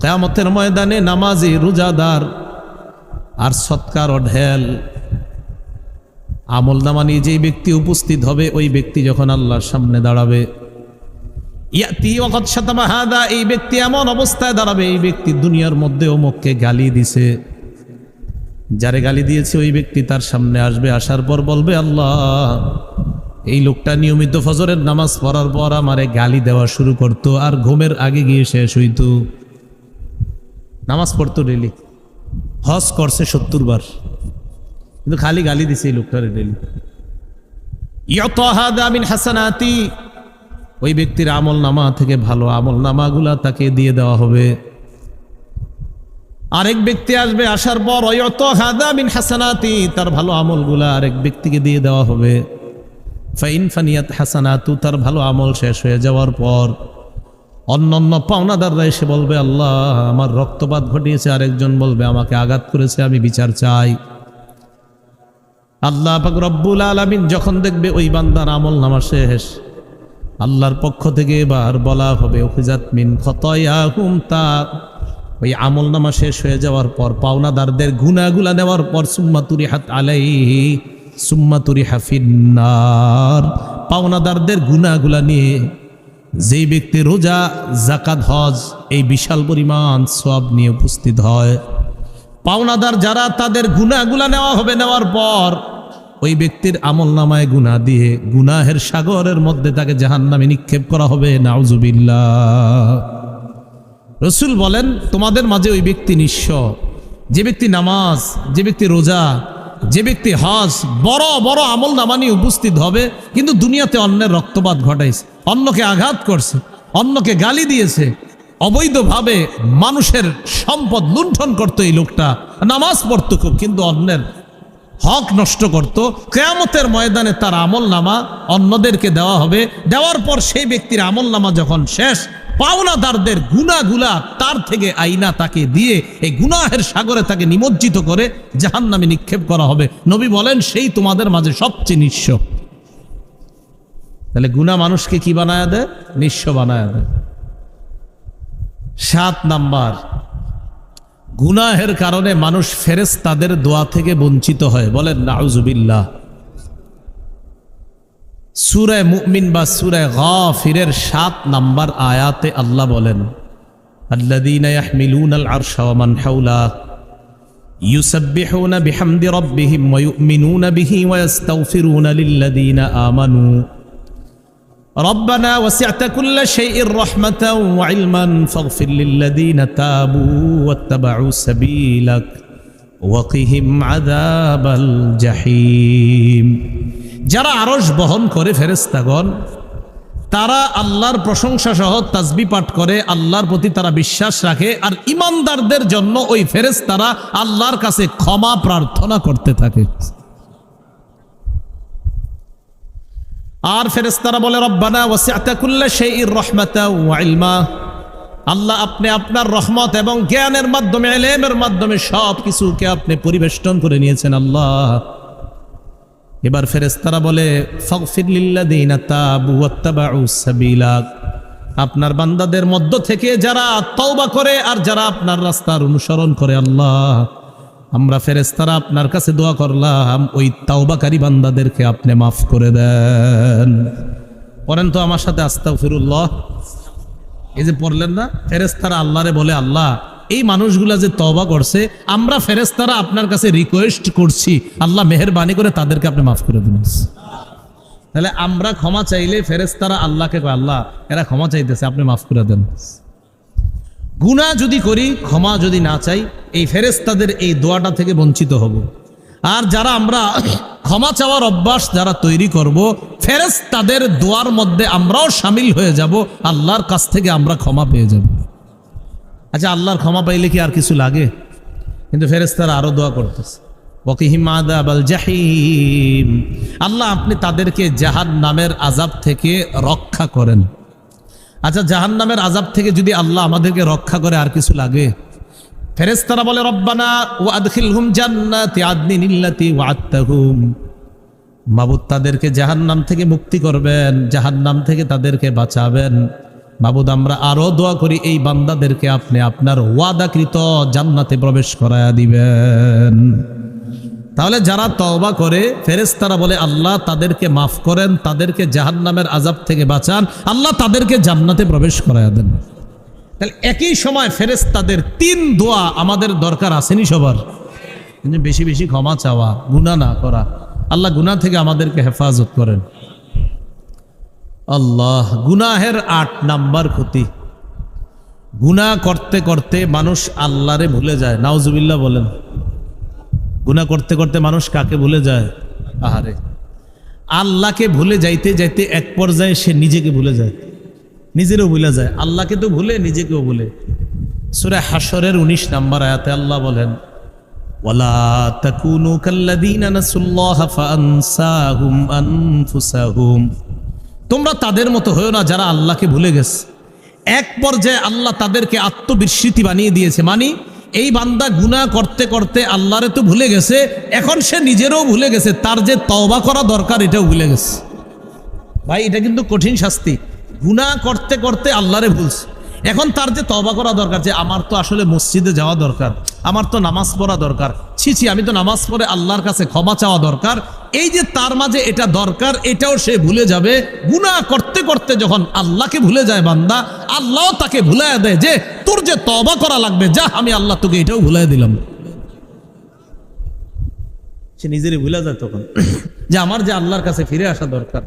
কিয়ামতের ময়দানে নামাজি, রোজাদার আর সৎকার ঢেল আমল নামা নিয়ে যেই ব্যক্তি উপস্থিত হবে, ওই ব্যক্তি যখন আল্লাহর সামনে দাঁড়াবে, ইয়াতি ওয়াকাদ শাতামা হাদা, এই ব্যক্তি এমন অবস্থায় দাঁড়াবে, এই ব্যক্তি দুনিয়ার মধ্যে অমুককে গালি দিছে, যারে গালি দিয়েছে ওই ব্যক্তি তার সামনে আসবে, আসার পর বলবে, আল্লাহ, এই লোকটা নিয়মিত ফজরের নামাজ পড়ার পর আমারে গালি দেওয়া শুরু করত, আর ঘুমের আগে গিয়ে শেষ হইতো। নামাজ পড়তো ডেলি, হজ করছে 70 বার, কিন্তু খালি গালি দিছে এই লোকটারে ডেলি। ইয়াতা হাদা মিন হাসানাতি, ওই ব্যক্তির আমল নামা থেকে ভালো আমল নামাগুলা তাকে দিয়ে দেওয়া হবে। আরেক ব্যক্তি আসবে, আসার পর ইয়াতা হাদা মিন হাসানাতি, তার ভালো আমলগুলা আরেক ব্যক্তিকে দিয়ে দেওয়া হবে। ফাইন ফানিয়াত হাসানাতু, তার ভালো আমল শেষ হয়ে যাওয়ার পর অন্যান্য পাওনাদাররা এসে বলবে, আল্লাহ, আমার রক্তপাত ঘটিয়েছে, আরেকজন বলবে আমাকে আঘাত করেছে, আমি বিচার চাই। আল্লাহ পাক রব্বুল আলামিন যখন দেখবে ওই বান্দার আমল নামা শেষ, আল্লাহর পক্ষ থেকে এবার বলা হবে, উখিজাত মিন খতায়াহুম, তা ওই আমল নামা শেষ হয়ে যাওয়ার পর পাওনাদারদের গুনাহগুলা নেওয়ার পর সুম্মা তুরিহাত আলাইহি সুম্মা তুরিহা ফিন্নার, পাওনাদারদের গুনাহগুলা নিয়ে যেই ব্যক্তি রোজা, যাকাত, হজ এই বিশাল পরিমাণ সওয়াব নিয়ে উপস্থিত হয়, পাওনাদার যারা, তাদের গুনাহগুলা নেওয়া হবে। নেওয়ার পর ওই ব্যক্তির আমল নামায় গুনাহ দিয়ে গুনাহের সাগরের মধ্যে তাকে জাহান্নামে নিক্ষেপ করা হবে। নাউজুবিল্লাহ। রাসূল বলেন, তোমাদের মাঝে ওই ব্যক্তি নিঃস্ব, যে ব্যক্তি নামাজ, যে ব্যক্তি রোজা, যে ব্যক্তি হজ, বড় বড় আমল নামা নিয়ে উপস্থিত হবে, কিন্তু দুনিয়াতে অন্যের রক্তপাত ঘটাইছে, অন্যকে আঘাত করছে, অন্যকে গালি দিয়েছে, অবৈধভাবে মানুষের সম্পদ লুণ্ঠন করতো। এই লোকটা নামাজ পড়তো খুব, কিন্তু অন্যের হক নষ্ট করত। কিয়ামতের ময়দানে তার আমল নামা অন্যদেরকে দেওয়া হবে। দেওয়ার পর সেই ব্যক্তির আমল নামা যখন শেষ, পাওনাদারদের গুনাহগুলা তার থেকে আইনা তাকে দিয়ে এই গুনাহের সাগরে তাকে নিমজ্জিত করে জাহান্নামে নিক্ষেপ করা হবে। নবী বলেন, সেই তোমাদের মাঝে সবচেয়ে নিঃস্ব। তাহলে গুনাহ মানুষকে কি বানায় দেয়? নিঃস্ব বানায় দেয়। 7 নাম্বার, গুনাহের কারণে মানুষ ফেরেশতাদের দোয়া থেকে বঞ্চিত হয়। বলেন নাউজুবিল্লাহ। সূরা মুমিন বা সূরা গাফিরের 7 নাম্বার আয়াতে আল্লাহ বলেন, আল্লাযীনা ইয়াহমিলুনাল আরশা ওয়া মান হাওলাহু ইউসাব্বিহুনা বিহামদি রাব্বিহিম ওয়া ইউমিনুনা বিহি ওয়া ইস্তাগফিরুনা লিল্লাযীনা আমানু ربنا وسعت كل شيء رحمة وعلما فاغفر للذين تابوا واتبعوا سبيلك وقهم عذاب الجحيم। যারা আরশ বহন করে ফেরেশতাগণ, তারা আল্লাহর প্রশংসা সহ তাসবিহ পাঠ করে, আল্লাহর প্রতি তারা বিশ্বাস রাখে, আর ঈমানদারদের জন্য ওই ফেরেশতারা আল্লাহর কাছে ক্ষমা প্রার্থনা করতে থাকে। আর ফেরেশতারা বলে, রব্বানা ওয়াসি'তা কুল্লা শাইইন রাহমাতাও ওয়া ইলমা, আল্লাহ, আপনি আপনার রহমত এবং জ্ঞানের মাধ্যমে, ইলমের মাধ্যমে সব কিছুকে আপনি পরিবেষ্টন করে নিয়েছেন আল্লাহ। এবার ফেরেশতারা বলে, ফাগফির লিল্লাযীনা তাবু ওয়াত্তাবাউ সাবিলাক, আপনার বান্দাদের মধ্য থেকে যারা তওবা করে আর যারা আপনার রাস্তার অনুসরণ করে, আল্লাহ, আমরা ফেরেশতারা আপনার কাছে দোয়া করলাম, ওই তাওবাকারী বান্দাদেরকে আপনি মাফ করে দেন। পড়েন তো আমার সাথে আস্তাগফিরুল্লাহ। এই যে পড়লেন না, ফেরেশতারা আল্লাহরে বলে, আল্লাহ, এই মানুষগুলা যে তওবা করছে, আমরা ফেরেশতারা আপনার কাছে রিকোয়েস্ট করছি, আল্লাহ মেহেরবানি করে তাদেরকে আপনি মাফ করে দিন। তাহলে আমরা ক্ষমা চাইলে ফেরেশতারা আল্লাহকে কয়, আল্লাহ, এরা ক্ষমা চাইতেছে, আপনি মাফ করে দেন। গুনাহ যদি করি, ক্ষমা যদি না চাই, এই ফেরেশতাদের এই দোয়াটা থেকে বঞ্চিত হব। আর যারা আমরা ক্ষমা চাওয়ার অভ্যাস যারা তৈরি করব, ফেরেশতাদের দোয়ার মধ্যে আমরাও শামিল হয়ে যাব, আল্লাহর কাছ থেকে আমরা ক্ষমা পেয়ে যাব। আচ্ছা, আল্লাহর ক্ষমা পাইলে কি আর কিছু লাগে? কিন্তু ফেরেশতারা আরো দোয়া করতেছে, ওয়াকিহিম আযাবাল জাহিম, আল্লাহ আপনি তাদেরকে জাহান্নামের আযাব থেকে রক্ষা করেন। আচ্ছা, জাহান্নামের আযাব থেকে যদি আল্লাহ আমাদেরকে রক্ষা করে আর কিছু লাগে? ফেরেশতারা বলে রব্বানা ওয়া আদখিলহুম জান্নাতি আদনিন আল্লাতী ওয়া'আদতাহুম, মাবুদ তাদেরকে জাহান্নাম থেকে মুক্তি করবেন, জাহান্নাম থেকে তাদেরকে বাঁচাবেন। মাবুদ আমরা আরো দোয়া করি এই বান্দাদেরকে আপনি আপনার ওয়াদাকৃত জান্নাতে প্রবেশ করায়া দিবেন। তাহলে যারা তওবা করে ফেরেশতারা বলে আল্লাহ তাদেরকে মাফ করেন, তাদেরকে জাহান্নামের আযাব থেকে বাঁচান, আল্লাহ তাদেরকে জান্নাতে প্রবেশ করায়া দেন। তাহলে একই সময় ফেরেশতাদের 3 দোয়া আমাদের দরকার আসেনি সবার? কিন্তু বেশি বেশি ক্ষমা চাওয়া, গুনাহ না করা। আল্লাহ গুনাহ থেকে আমাদেরকে হেফাজত করেন। আল্লাহ, গুনাহের 8 নাম্বার ক্ষতি। গুনাহ করতে করতে মানুষ আল্লাহরে ভুলে যায়। নাউজুবিল্লাহ বলেন। গুনাহ করতে করতে মানুষ কাকে ভুলে যায়? আহারে, আল্লাহকে ভুলে যাইতে যাইতে এক পর্যায়ে সে নিজেকে ভুলে যায়, নিজেরও ভুলে যায়। আল্লাহকে তো ভুলে, নিজেকেও ভুলে। সূরা হাশরের 19 নম্বর আয়াতে আল্লাহ বলেন, ওয়ালা তাকুনু কাল্লাযীনা নাসুল্লাহা ফাআনসাহুম আনফুসাহুম, তোমরা তাদের মতো হয়ো না যারা আল্লাহকে ভুলে গেছে। এক পর্যায়ে আল্লাহ তাদেরকে আত্মবিস্মৃতি বানিয়ে দিয়েছে। মানে এই বান্দা গুনাহ করতে করতে আল্লাহরে তো ভুলে গেছে, এখন সে নিজেরও ভুলে গেছে, তার যে তওবা করা দরকার এটাও ভুলে গেছে। ভাই, এটা কিন্তু কঠিন শাস্তি। গুনাহ করতে করতে আল্লাহরে ভুলছে, এখন তার যে তওবা করা দরকার, যে আমার তো আসলে মসজিদে যাওয়া দরকার, আমার তো নামাজ পড়া দরকার, ছি আমি তো নামাজ পড়ে আল্লাহর কাছে ক্ষমা চাওয়া দরকার, এই যে তার মাঝে এটা দরকার, এটাও সে ভুলে যাবে। গুনাহ করতে করতে যখন আল্লাহকে ভুলে যায় বান্দা, আল্লাহ তাকে ভুলাইয়া দেয় যে তোর যে তওবা করা লাগবে, যা আমি আল্লাহ তোকে এটাও ভুলাই দিলাম। সে নিজেরই ভুলে যায় তখন যে আমার যে আল্লাহর কাছে ফিরে আসা দরকার।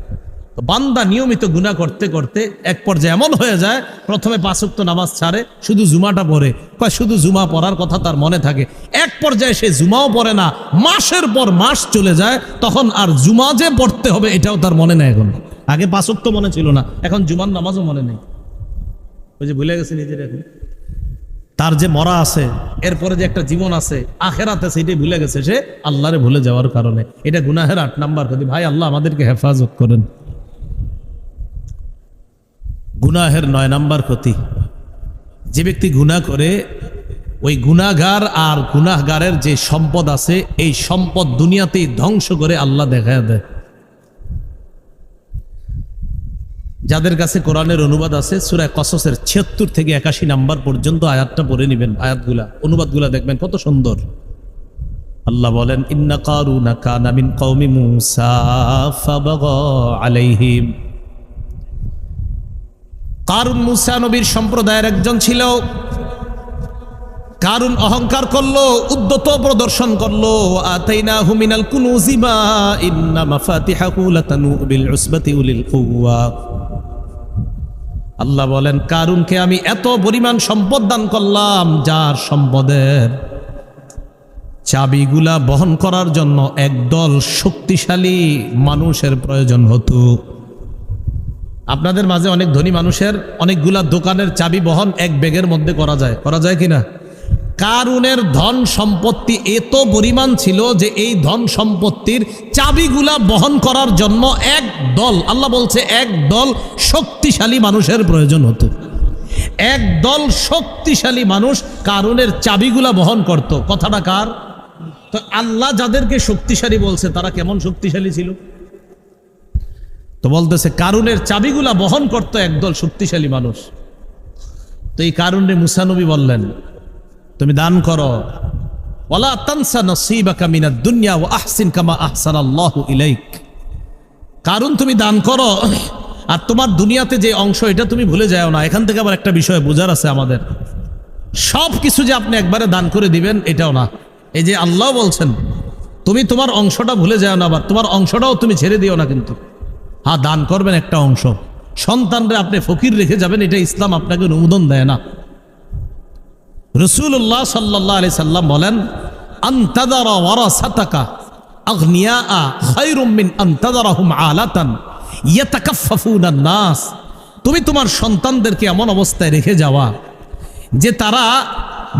তো বান্দা নিয়মিত গুনাহ করতে করতে এক পর্যায়ে এমন হয়ে যায়, প্রথমে 5 ওয়াক্ত নামাজ ছাড়ে, শুধু জুমাটা পড়ে, শুধু জুমা পড়ার কথা তার মনে থাকে। এক পর্যায়ে সে জুমাও পড়ে না, মাসের পর মাস চলে যায়, তখন আর জুমা যে পড়তে হবে এটাও তার মনে নেই। এখন আগে 5 ওয়াক্ত মনে ছিল না, এখন জুমার নামাজও মনে নেই, ওই যে ভুলে গেছে নিজের। এখন তার যে মরা আছে, এরপরে যে একটা জীবন আছে আখেরাতে, সেটাই ভুলে গেছে সে আল্লাহরে ভুলে যাওয়ার কারণে। এটা গুনাহের 8 নাম্বার ক্ষতি। ভাই, আল্লাহ আমাদেরকে হেফাজত করেন। গুনাহের 9 নাম্বার ক্ষতি, যে ব্যক্তি গুনাহ করে, ওই গুনাহগার আর গুনাহগারের যে সম্পদ আছে, এই সম্পদ দুনিয়াতেই ধ্বংস করে আল্লাহ দেখায় দেয়। যাদের কাছে কোরআনের অনুবাদ আছে, সূরা কসসের 76 থেকে 81 নাম্বার পর্যন্ত আয়াতটা পড়ে নেবেন। আয়াতগুলা, অনুবাদগুলা দেখবেন কত সুন্দর। আল্লাহ বলেন, ইন্না কারুনা কানা মিন কওমি মূসা ফাবাগা আলাইহিম। কারুন মূসা নবীর সম্প্রদায়ের একজন ছিল। কারুন অহংকার করলো, উদ্ধত প্রদর্শন করলো। আতাইনাহু মিনাল কুনুজি মা ইন্না মাফাতিহাহু লাতানু বিল উসবাতি উলিল কুওয়া। আল্লাহ বলেন, কারুনকে আমি এত পরিমাণ সম্পদ দান করলাম, যার সম্পদের চাবিগুলা বহন করার জন্য একদল শক্তিশালী মানুষের প্রয়োজন হতো। আপনাদের মাঝে অনেক ধনী মানুষের অনেকগুলা দোকানের চাবি বহন এক ব্যাগের মধ্যে করা যায় কিনা? কারুনের ধন সম্পত্তি এত পরিমাণ ছিল যে এই ধন সম্পত্তির চাবিগুলা বহন করার জন্য এক দল, আল্লাহ বলছে এক দল শক্তিশালী মানুষের প্রয়োজন হতো। এক দল শক্তিশালী মানুষ কারুনের চাবিগুলা বহন করত। কথাটা কার? তো আল্লাহ যাদেরকে শক্তিশালী বলছে তারা কেমন শক্তিশালী ছিল? তো বলতেছে কারুনের চাবিগুলা বহন করতো একদল শক্তিশালী মানুষ। তো এই কারুনে মুসা নবী বললেন, তুমি দান করো, ওয়ালা তানসা নসীবাকা মিনাদ দুনিয়া ওয়া আহসিন কামা আহসানাল্লাহু ইলাইক। কারণ তুমি দান করো, আর তোমার দুনিয়াতে যে অংশ এটা তুমি ভুলে যাও না। এখান থেকে আবার একটা বিষয় বোঝার আছে আমাদের, সব কিছু যে আপনি একবারে দান করে দিবেন এটাও না। এই যে আল্লাহ বলছেন তুমি তোমার অংশটা ভুলে যাও না, আবার তোমার অংশটাও তুমি ছেড়ে দিও না। কিন্তু হ্যাঁ, দান করবেন একটা অংশ। সন্তানরে আপনি ফকির রেখে যাবেন, এটা ইসলাম আপনাকে অনুমোদন দেয় না। রাসূলুল্লাহ সাল্লাল্লাহু আলাইহি সাল্লাম বলেন, আনতাদারা ওয়ারাসাতাকা আগনিয়া খায়রুম মিন আনতাদারাহুম আলাতান ইয়াতাকাফফুনান নাস। তুমি তোমার সন্তানদেরকে এমন অবস্থায় রেখে যাওয়া যে তারা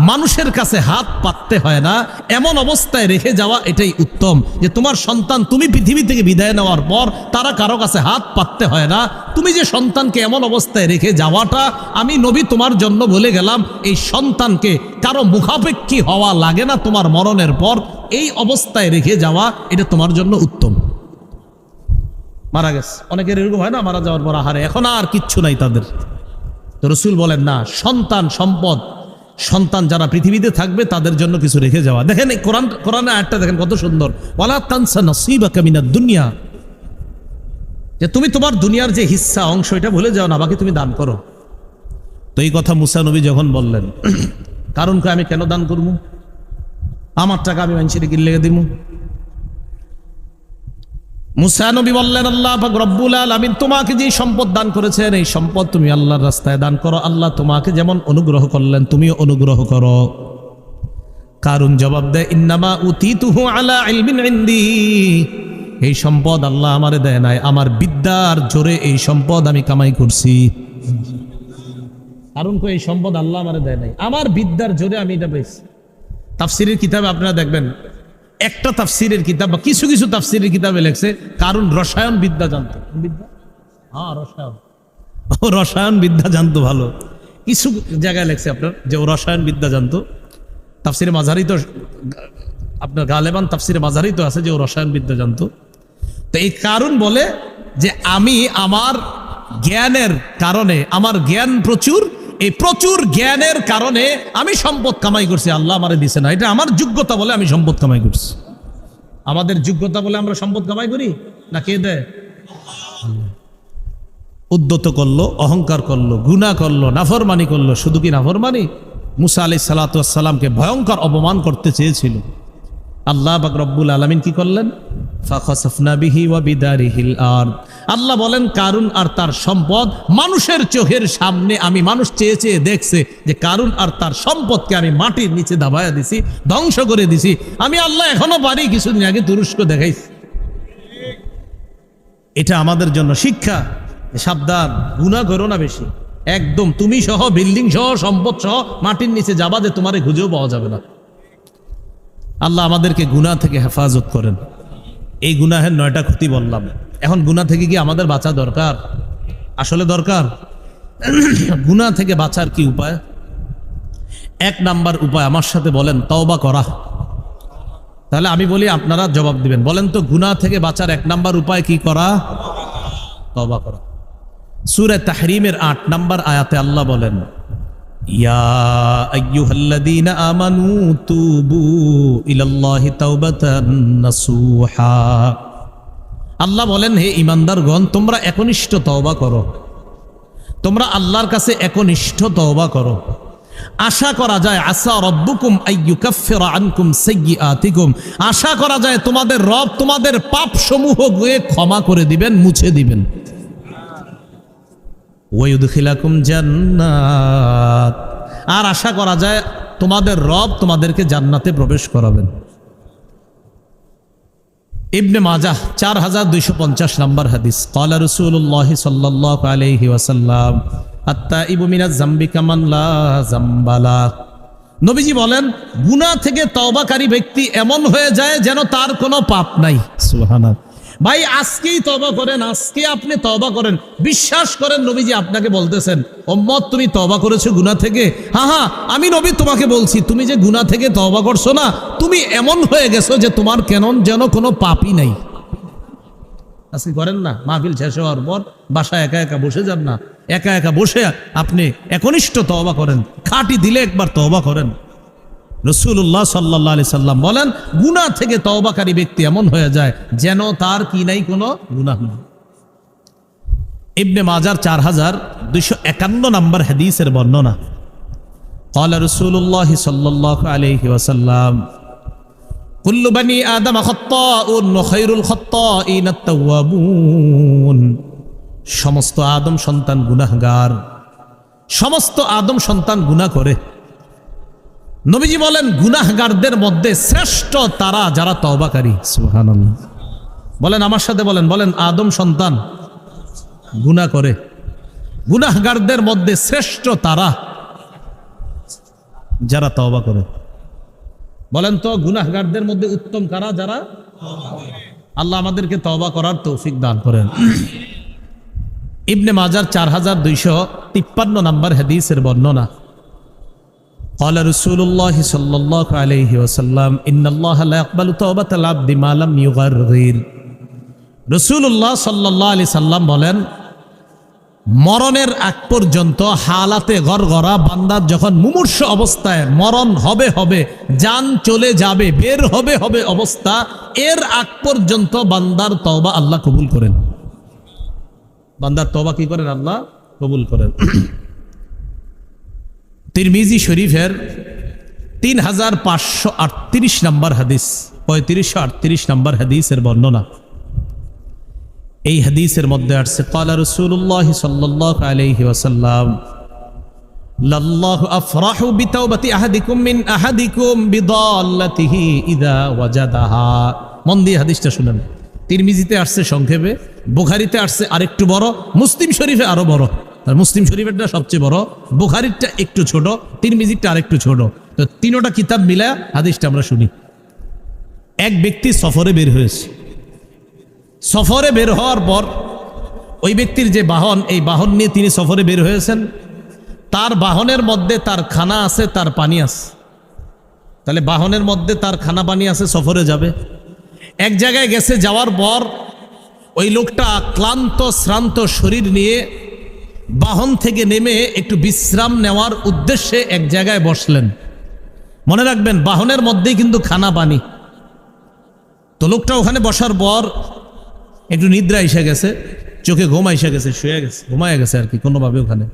মানুষের কাছে হাত পাততে হয় না, এমন অবস্থায় রেখে যাওয়া এটাই উত্তম। যে তোমার সন্তান তুমি পৃথিবী থেকে বিদায় নেওয়ার পর তারা কারো কাছে হাত পাততে হয় না, তুমি যে সন্তানকে এমন অবস্থায় রেখে যাওয়াটা আমি নবী তোমার জন্য বলে গেলাম, এই সন্তানকে কারো মুখাপেক্ষী হওয়া লাগে না তোমার মরণের পর, এই অবস্থায় রেখে যাওয়া এটা তোমার জন্য উত্তম। মারা গেছে, অনেকের এরকম হয় না, মারা যাওয়ার পর আহারে এখন আর কিচ্ছু নাই তাদের। তো রাসূল বলেন না, সন্তান সম্পদ, সন্তান যারা পৃথিবীতে থাকবে তাদের জন্য কিছু রেখে যাওয়া। দেখেন এই কোরআনে আয়াতটা দেখেন কত সুন্দর, ওয়ালা তানসা নাসিবাকা মিনাদ দুনিয়া, যে তুমি তোমার দুনিয়ার যে হিস্সা অংশ এটা ভুলে যাও না, বাকি তুমি দান করো। তো এই কথা মুসা নবী যখন বললেন, কারণ আমি কেন দান করবো, আমার টাকা আমি মানুষের গিলে লেগে দিব। মুসা নবী বললেন, আল্লাহ পাক রব্বুল আলামিন তোমাকে যে সম্পদ দান করেছেন, এই সম্পদ তুমি আল্লাহর রাস্তায় দান করো। আল্লাহ তোমাকে যেমন অনুগ্রহ করলেন তুমিও অনুগ্রহ করো। কারুন জবাব দেয়, ইন্নামা উতিতুহু আলা ইলমিন ইনদি, এই সম্পদ আল্লাহ আমারে দেয় নাই, আমার বিদ্যার জোরে এই সম্পদ আমি কামাই করছি। কারণ এই সম্পদ আল্লাহ আমারে দেয় নাই, আমার বিদ্যার জোরে আমি এটা পেয়েছি। তাফসিরের কিতাবে আপনারা দেখবেন, একটা তাফসিরের কিতাব বা কিছু কিছু তাফসিরের কিতাবে লেখছে কারণ রসায়ন বিদ্যা জানতো। বিদ্যা, হ্যাঁ রসায়ন, ও রসায়ন বিদ্যা জানতো ভালো। কিছু জায়গায় লেখছে আপনার যে ও রসায়ন বিদ্যা জানতো। তাফসিরে মাঝারি তো আপনার গালেবান তাফসিরে মাঝারি তো আছে যে ও রসায়ন বিদ্যা জানতো। তো এই কারণ বলে যে আমি আমার জ্ঞানের কারণে, আমার জ্ঞান প্রচুর, এই প্রচুর জ্ঞানের কারণে আমি সম্পদ কামাই করছি, আল্লাহ আমারে দিছে না, এটা আমার যোগ্যতা বলে আমি সম্পদ কামাই করছি। আমাদের যোগ্যতা বলে আমরা সম্পদ কামাই করি না, কে দেয়? উদ্যত করলো, অহংকার করলো, গুনাহ করলো, নাফরমানি করলো। শুধু কি নাফরমানি, মুসা আলাইহিস সালাতু ওয়াস সালামকে ভয়ঙ্কর অপমান করতে চেয়েছিল। আল্লাহ পাক রব্বুল আলামিন কি করলেন? ফাখাসাফনা বিহি ওয়া বিদারিহিল আরদ। আল্লাহ বলেন কারুন আর তার সম্পদ মানুষের চোখের সামনে, আমি মানুষ চেয়ে চেয়ে দেখছে যে কারুন আর তার সম্পদকে আমি মাটির নিচে দাবায়া দিছি, ধ্বংস করে দিছি। আমি আল্লাহ এখনো পারি, কিছুদিন আগে তুরস্ক দেখাইছি। এটা আমাদের জন্য শিক্ষা, সাবধান, গুনাহ করো না বেশি। একদম তুমি সহ, বিল্ডিং সহ, সম্পদ সহ মাটির নিচে যাবা যে তোমারে খুঁজেও পাওয়া যাবে না। আল্লাহ আমাদেরকে গুনাহ থেকে হেফাজত করেন। এই গুনাহের 9টা ক্ষতি বললাম। এখন গুনাহ থেকে কি আমাদের বাঁচা দরকার? আসলে দরকার। গুনাহ থেকে বাঁচার কি উপায়? 1 নাম্বার উপায় আমার সাথে বলেন, তওবা করা। তাহলে আমি বলি, আপনারা জবাব দিবেন। বলেন তো, গুনাহ থেকে বাঁচার 1 নাম্বার উপায় কি করা? তওবা করা। সূরা তাহরিমের 8 নাম্বার আয়াতে আল্লাহ বলেন, ইয়া আইয়ুহাল্লাযীনা আমানু তুবু ইলাল্লাহি তাওবাতান নাসুহা। আল্লাহ বলেন, হে ঈমানদারগণ, তোমরা একনিষ্ঠ তওবা করো, তোমরা আল্লাহর কাছে একনিষ্ঠ তওবা করো। আশা করা যায়, আসা রব্বুকুম আইয়ুকাফিরা আনকুম সাইয়্যাতিকুম, আশা করা যায় তোমাদের রব তোমাদের পাপ সমূহকে ক্ষমা করে দিবেন, মুছে দিবেন। ওয়ায়ুদখিলাকুম জান্নাত, আর আশা করা যায় তোমাদের রব তোমাদেরকে জান্নাতে প্রবেশ করাবেন। ইবনে মাজাহ 4250 নম্বর হাদিস। ক্বালা রাসূলুল্লাহ সাল্লাল্লাহু আলাইহি ওয়াসাল্লাম, আত-তাইবু মিনাজ যামবি কামান লা যামবা লা। নবীজি বলেন, গুনাহ থেকে তওবাকারী ব্যক্তি এমন হয়ে যায় যেন তার কোনো পাপ নাই। সুবহানাল্লাহ। ভাই আজকেই তওবা করেন, আজকে আপনি তওবা করেন। বিশ্বাস করেন নবীজি আপনাকে বলতেছেন, উম্মত তুমি তওবা করেছো গুনাহ থেকে? হ্যাঁ হ্যাঁ, আমি নবী তোমাকে বলছি, তুমি যে গুনাহ থেকে তওবা করছো না, তুমি এমন হয়ে গেছো যে তোমার কেন যেন কোনো পাপই নাই। আজকে করেন না, মাহফিল শেষ হওয়ার পর বাসায় একা একা বসে যান না, একা একা বসে আপনি একনিষ্ঠ তওবা করেন, খাঁটি দিলে একবার তওবা করেন। রাসূলুল্লাহ সাল্লাল্লাহু আলাইহি সাল্লাম বলেন, গুনাহ থেকে তওবাকারী ব্যক্তি এমন হয়ে যায় যেন তার কি নাই, কোনো গুনাহ নেই। ইবনে মাজার 4251 নম্বর হাদিসের বর্ণনা। ক্বালা রাসূলুল্লাহ সাল্লাল্লাহু আলাইহি ওয়াসাল্লাম, কুল্লু বানি আদম খাত্তাউন ওয়া খায়রুল খাত্তাইন আত-তাওয়াবুন। সমস্ত আদম সন্তান গুনাহগার, সমস্ত আদম সন্তান গুনাহ করে। নবীজি বলেন, গুনাহগারদের মধ্যে শ্রেষ্ঠ তারা যারা তওবাকারী। সুবহানাল্লাহ। বলেন আমার সাথে, বলেন বলেন, আদম সন্তান গুনাহ করে, গুনাহগারদের মধ্যে শ্রেষ্ঠ তারা যারা তওবা করে। বলেন তো গুনাহগারদের মধ্যে উত্তম কারা? যারা আল্লাহ আমাদেরকে তওবা করার তৌফিক দান করেন। ইবনে মাজার 4253 নম্বর হাদিসের বর্ণনা। قال رسول الله صلى الله عليه وسلم إن الله لا يقبل توبة العبد ما لم يغرر। রাসূলুল্লাহ সাল্লাল্লাহু আলাইহি সাল্লাম বলেন, মরণের আগ পর্যন্ত হালাতে গরগরা বান্দার যখন মুমূর্ষ অবস্থায় মরণ হবে জান চলে যাবে, বের হবে অবস্থা, এর আগ পর্যন্ত বান্দার তওবা আল্লাহ কবুল করেন। বান্দার তওবা কি করেন? আল্লাহ কবুল করেন। তিরমিজি শরীফের 3538 নম্বর হাদিস, 3538 নম্বর হাদিসের বর্ণনা। এই হাদিসের মধ্যে আসছে ক্বালা রাসূলুল্লাহ সাল্লাল্লাহু আলাইহি ওয়াসাল্লাম লাল্লাহু আফরাহু বিতাওবাতি আহাদিকুম মিন আহাদিকুম বিদাল্লাতিহি ইযা ওয়াজাদাহা। মন দিয়ে হাদিসটা শুনেন। তিরমিজিতে আসছে সংক্ষেপে, বুখারীতে আসছে আরেকটু বড়, মুসলিম শরীফে আরো বড়। আর মুসলিম শরীফেরটা সবচেয়ে বড়, বুখারীরটা একটু ছোট, তিরমিজিরটা আরেকটু ছোট। তো তিনোটা কিতাব মিলা হাদিসটা আমরা শুনি। এক ব্যক্তি সফরে বের হয়েছে। সফরে বের হওয়ার পর ওই ব্যক্তির যে বাহন, এই বাহন নিয়ে তিনি সফরে বের হয়েছেন। তার বাহনের মধ্যে তার খানা আছে, তার পানি আছে। তাহলে বাহনের মধ্যে তার খানা পানি আছে, সফরে যাবে। এক জায়গায় গেছে, যাওয়ার পর ওই লোকটা ক্লান্ত শ্রান্ত শরীর নিয়ে বাহন থেকে নেমে একটু বিশ্রাম নেওয়ার উদ্দেশ্যে এক জায়গায় বসলেন। মনে রাখবেন, বাহনের মধ্যেই কিন্তু খানা পানি। তো লোকটা ওখানে বসার পর একটু নিদ্রা এসে গেছে, চোখে ঘুম এসে গেছে, শুয়ে গেছে, ঘুমায় গেছে আর কি কোনোভাবে। ওখানে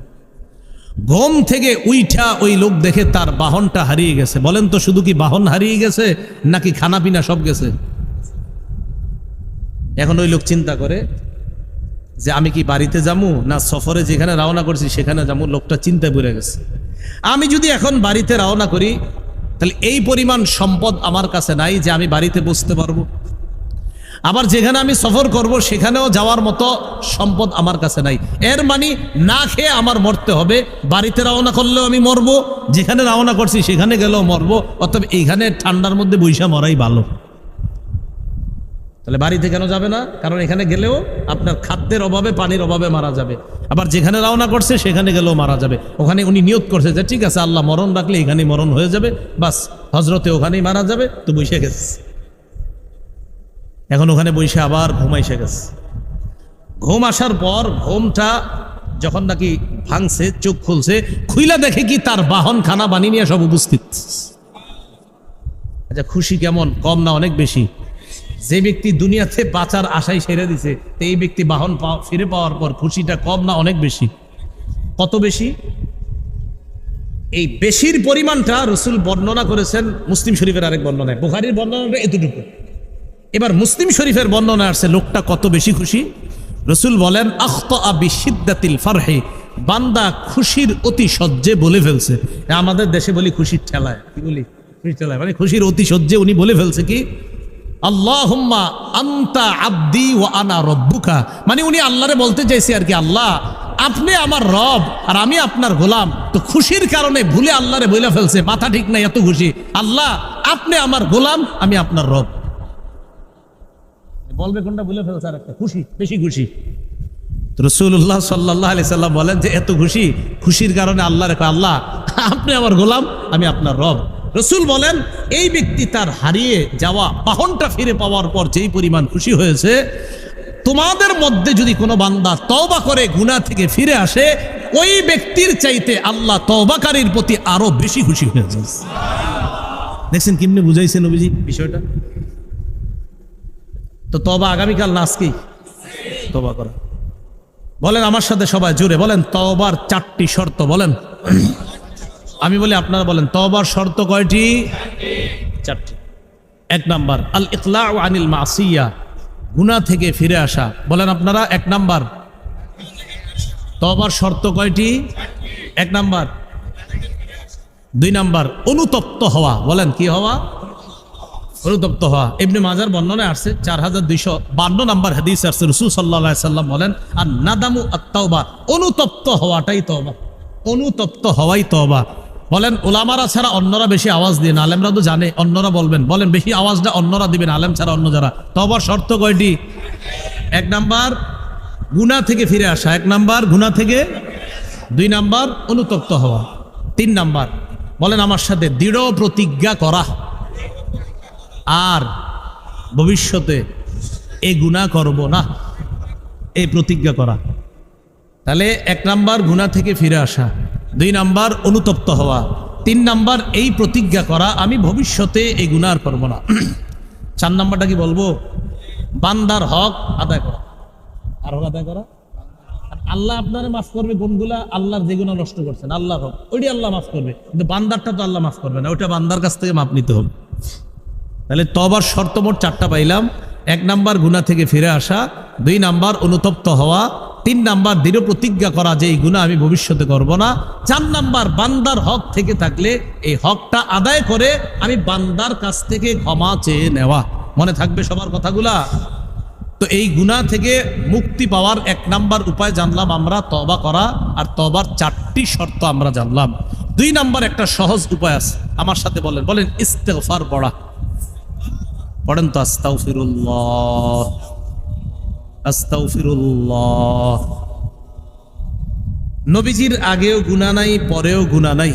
ঘুম থেকে উইঠা ওই লোক দেখে তার বাহনটা হারিয়ে গেছে। বলেন তো শুধু কি বাহন হারিয়ে গেছে নাকি খানা পিনা সব গেছে? এখন ওই লোক চিন্তা করে যে আমি কি বাড়িতে যাবো না সফরে যেখানে রওনা করছি সেখানে যাবো। লোকটা চিন্তায় পড়ে গেছে, আমি যদি এখন বাড়িতে রওনা করি তাহলে এই পরিমাণ সম্পদ আমার কাছে নাই যে আমি বাড়িতে বসতে পারবো। আবার যেখানে আমি সফর করব সেখানেও যাওয়ার মতো সম্পদ আমার কাছে নাই। এর মানে না খেয়ে আমার মরতে হবে। বাড়িতে রওনা করলেও আমি মরবো, যেখানে রওনা করছি সেখানে গেলেও মরবো। অতএব এইখানে ঠান্ডার মধ্যে বৈশা মরাই ভালো। তাহলে বাড়িতে কেন যাবে না? কারণ এখানে গেলেও আপনার খাদ্যের অভাবে, পানির অভাবে মারা যাবে। আবার যেখানে রওনা করছে সেখানে গেলেও মারা যাবে। ওখানে উনি নিয়ত করছে যে ঠিক আছে, আল্লাহ মরণ রাখলে এখানেই মরণ হয়ে যাবে, বাস হজরতে ওখানেই মারা যাবে। তো বসে গেছে, এখন ওখানে বসে আবার ঘুম এসে গেছে। ঘুম আসার পর ঘুমটা যখন নাকি ভাঙছে, চোখ খুলছে, খুইলা দেখে কি তার বাহন খানা বানিয়ে নিয়ে সব উপস্থিত। আচ্ছা, খুশি কেমন? কম না অনেক বেশি? যে ব্যক্তি দুনিয়াতে বাঁচার আশাই ছেড়ে দিছে, তো এই ব্যক্তি বাহন ফিরে পাওয়ার পর খুশিটা কম না অনেক বেশি? কত বেশি? এই বেশির পরিমাণটা রাসূল বর্ণনা করেছেন মুসলিম শরীফের আরেক বর্ণনায়। বুখারীর বর্ণনাটা এতটুকু। এবার মুসলিম শরীফের বর্ণনা আসছে লোকটা কত বেশি খুশি। রাসূল বলেন, আখতা বিশিদ্দাতিল ফারহি, বান্দা খুশির অতি সহ্যে বলে ফেলছে। আমাদের দেশে বলি খুশির ঠেলায়, কি বলি? খুশির ঠেলায় মানে খুশির অতি সহ্যে উনি বলে ফেলছে কি, আল্লাহুম্মা আনতা আবদি ওয়া আনা রব্বুকা। মানে উনি আল্লাহরে বলতে চাইছে আর কি, আল্লাহ আপনি আমার রব আর আমি আপনার গোলাম। তো খুশির কারণে ভুলে আল্লাহরে বলে ফেলছে, মাথা ঠিক নাই, এত খুশি। আল্লাহ আপনি আমার গোলাম, আমি আপনার রব। বলবে কোনটা ভুলে ফেলছে, আর একটা খুশি, বেশি খুশি। রাসূলুল্লাহ সাল্লাল্লাহু আলাইহি সাল্লাম বলেন যে এত খুশি, খুশির কারণে আল্লাহরে কয়, আল্লাহ আপনি আমার গোলাম, আমি আপনার রব। রাসূল বলেন এই ব্যক্তি তার হারিয়ে যাওয়া বাহনটা ফিরে পাওয়ার পর যেই পরিমাণ খুশি হয়েছে, তোমাদের মধ্যে যদি কোনো বান্দা তওবা করে গুনাহ থেকে ফিরে আসে, ওই ব্যক্তির চাইতে আল্লাহ তওবাকারীর প্রতি আরো বেশি খুশি হয়েছে। দেখছেন কেমনে বুঝাইছে নবীজি বিষয়টা? তো তওবা আগামীকাল না আজকেই তওবা করা। বলেন আমার সাথে সবাই জোরে বলেন, তওবার 4টি শর্ত বলেন। আমি বলি আপনারা বলেন, তওবার শর্ত কয়টি? 4টি। 1 নাম্বার আল ইকলাউ আনিল মাসিয়া, গুনাহ থেকে ফিরে আসা। বলেন আপনারা 1 নাম্বার। তওবার শর্ত কয়টি? 1 নাম্বার। 2 নাম্বার অনুতপ্ত হওয়া। বলেন কি হওয়া? অনুতপ্ত হওয়া। ইবনে মাজার বর্ণনায় আসছে 4252 নাম্বার হাদিস আসছে, রাসূল সাল্লাল্লাহু আলাইহি সাল্লাম বলেন, আর নাদামু আত-তাওবা, অনুতপ্ত হওয়াটাই তওবা। অনুতপ্ত হওয়াই তওবা। বলেন ওলামারা ছাড়া অন্যরা বেশি আওয়াজ দিন, আলেমরা তো জানে, অন্যরা বলবেন, বলেন বেশি আওয়াজটা অন্যরা দিবেন, আলেম ছাড়া অন্য যারা। তওবার শর্ত কয়টি? 1 নাম্বার গুনাহ থেকে ফিরে আসা, 1 নাম্বার গুনাহ থেকে, 2 নাম্বার অনুতপ্ত হওয়া, 3 নাম্বার বলেন আমার সাথে দৃঢ় প্রতিজ্ঞা করা আর ভবিষ্যতে এই গুনাহ করব না, এই প্রতিজ্ঞা করা। তাহলে 1 নাম্বার গুনাহ থেকে ফিরে আসা, 2 নাম্বার অনুতপ্ত হওয়া, 3 নাম্বার এই প্রতিজ্ঞা করা আমি ভবিষ্যতে এই গুনাহ আর করব না। 4 নাম্বারটা কি বলবো? বান্দার হক আদায় করা। আর হক আদায় করা, আল্লাহ আপনারে মাফ করবে কোনগুলা? আল্লাহর যে গুনাহ নষ্ট করছেন আল্লাহর হক, ওইটি আল্লাহ মাফ করবে, কিন্তু বান্দারটা তো আল্লাহ মাফ করবে না, ওইটা বান্দার কাছ থেকে মাপ নিতে হবে। তাহলে তওবার শর্ত মোট 4টা পাইলাম। 1 নাম্বার গুনাহ থেকে ফিরে আসা, 2 নাম্বার অনুতপ্ত হওয়া, 3 নাম্বার দৃঢ় প্রতিজ্ঞা করা যে এই গুনাহ আমি ভবিষ্যতে করব না, 4 নাম্বার বান্দার হক থেকে থাকলে এই হকটা আদায় করে আমি বান্দার কাছ থেকে ক্ষমা চেয়ে নেওয়া। মনে থাকবে সবার কথাগুলা? তো এই গুনাহ থেকে মুক্তি পাওয়ার 1 নাম্বার উপায় জানলাম আমরা, তওবা করা, আর তওবার 4টি শর্ত আমরা জানলাম। 2 নাম্বার একটা সহজ উপায় আছে, আমার সাথে বলেন, বলেন ইস্তেগফার পড়া। পড়েন তো আস্তাগফিরুল্লাহ, আস্তাগফিরুল্লাহ। নবীজির আগেও গুনাহ নাই, পরেও গুনাহ নাই।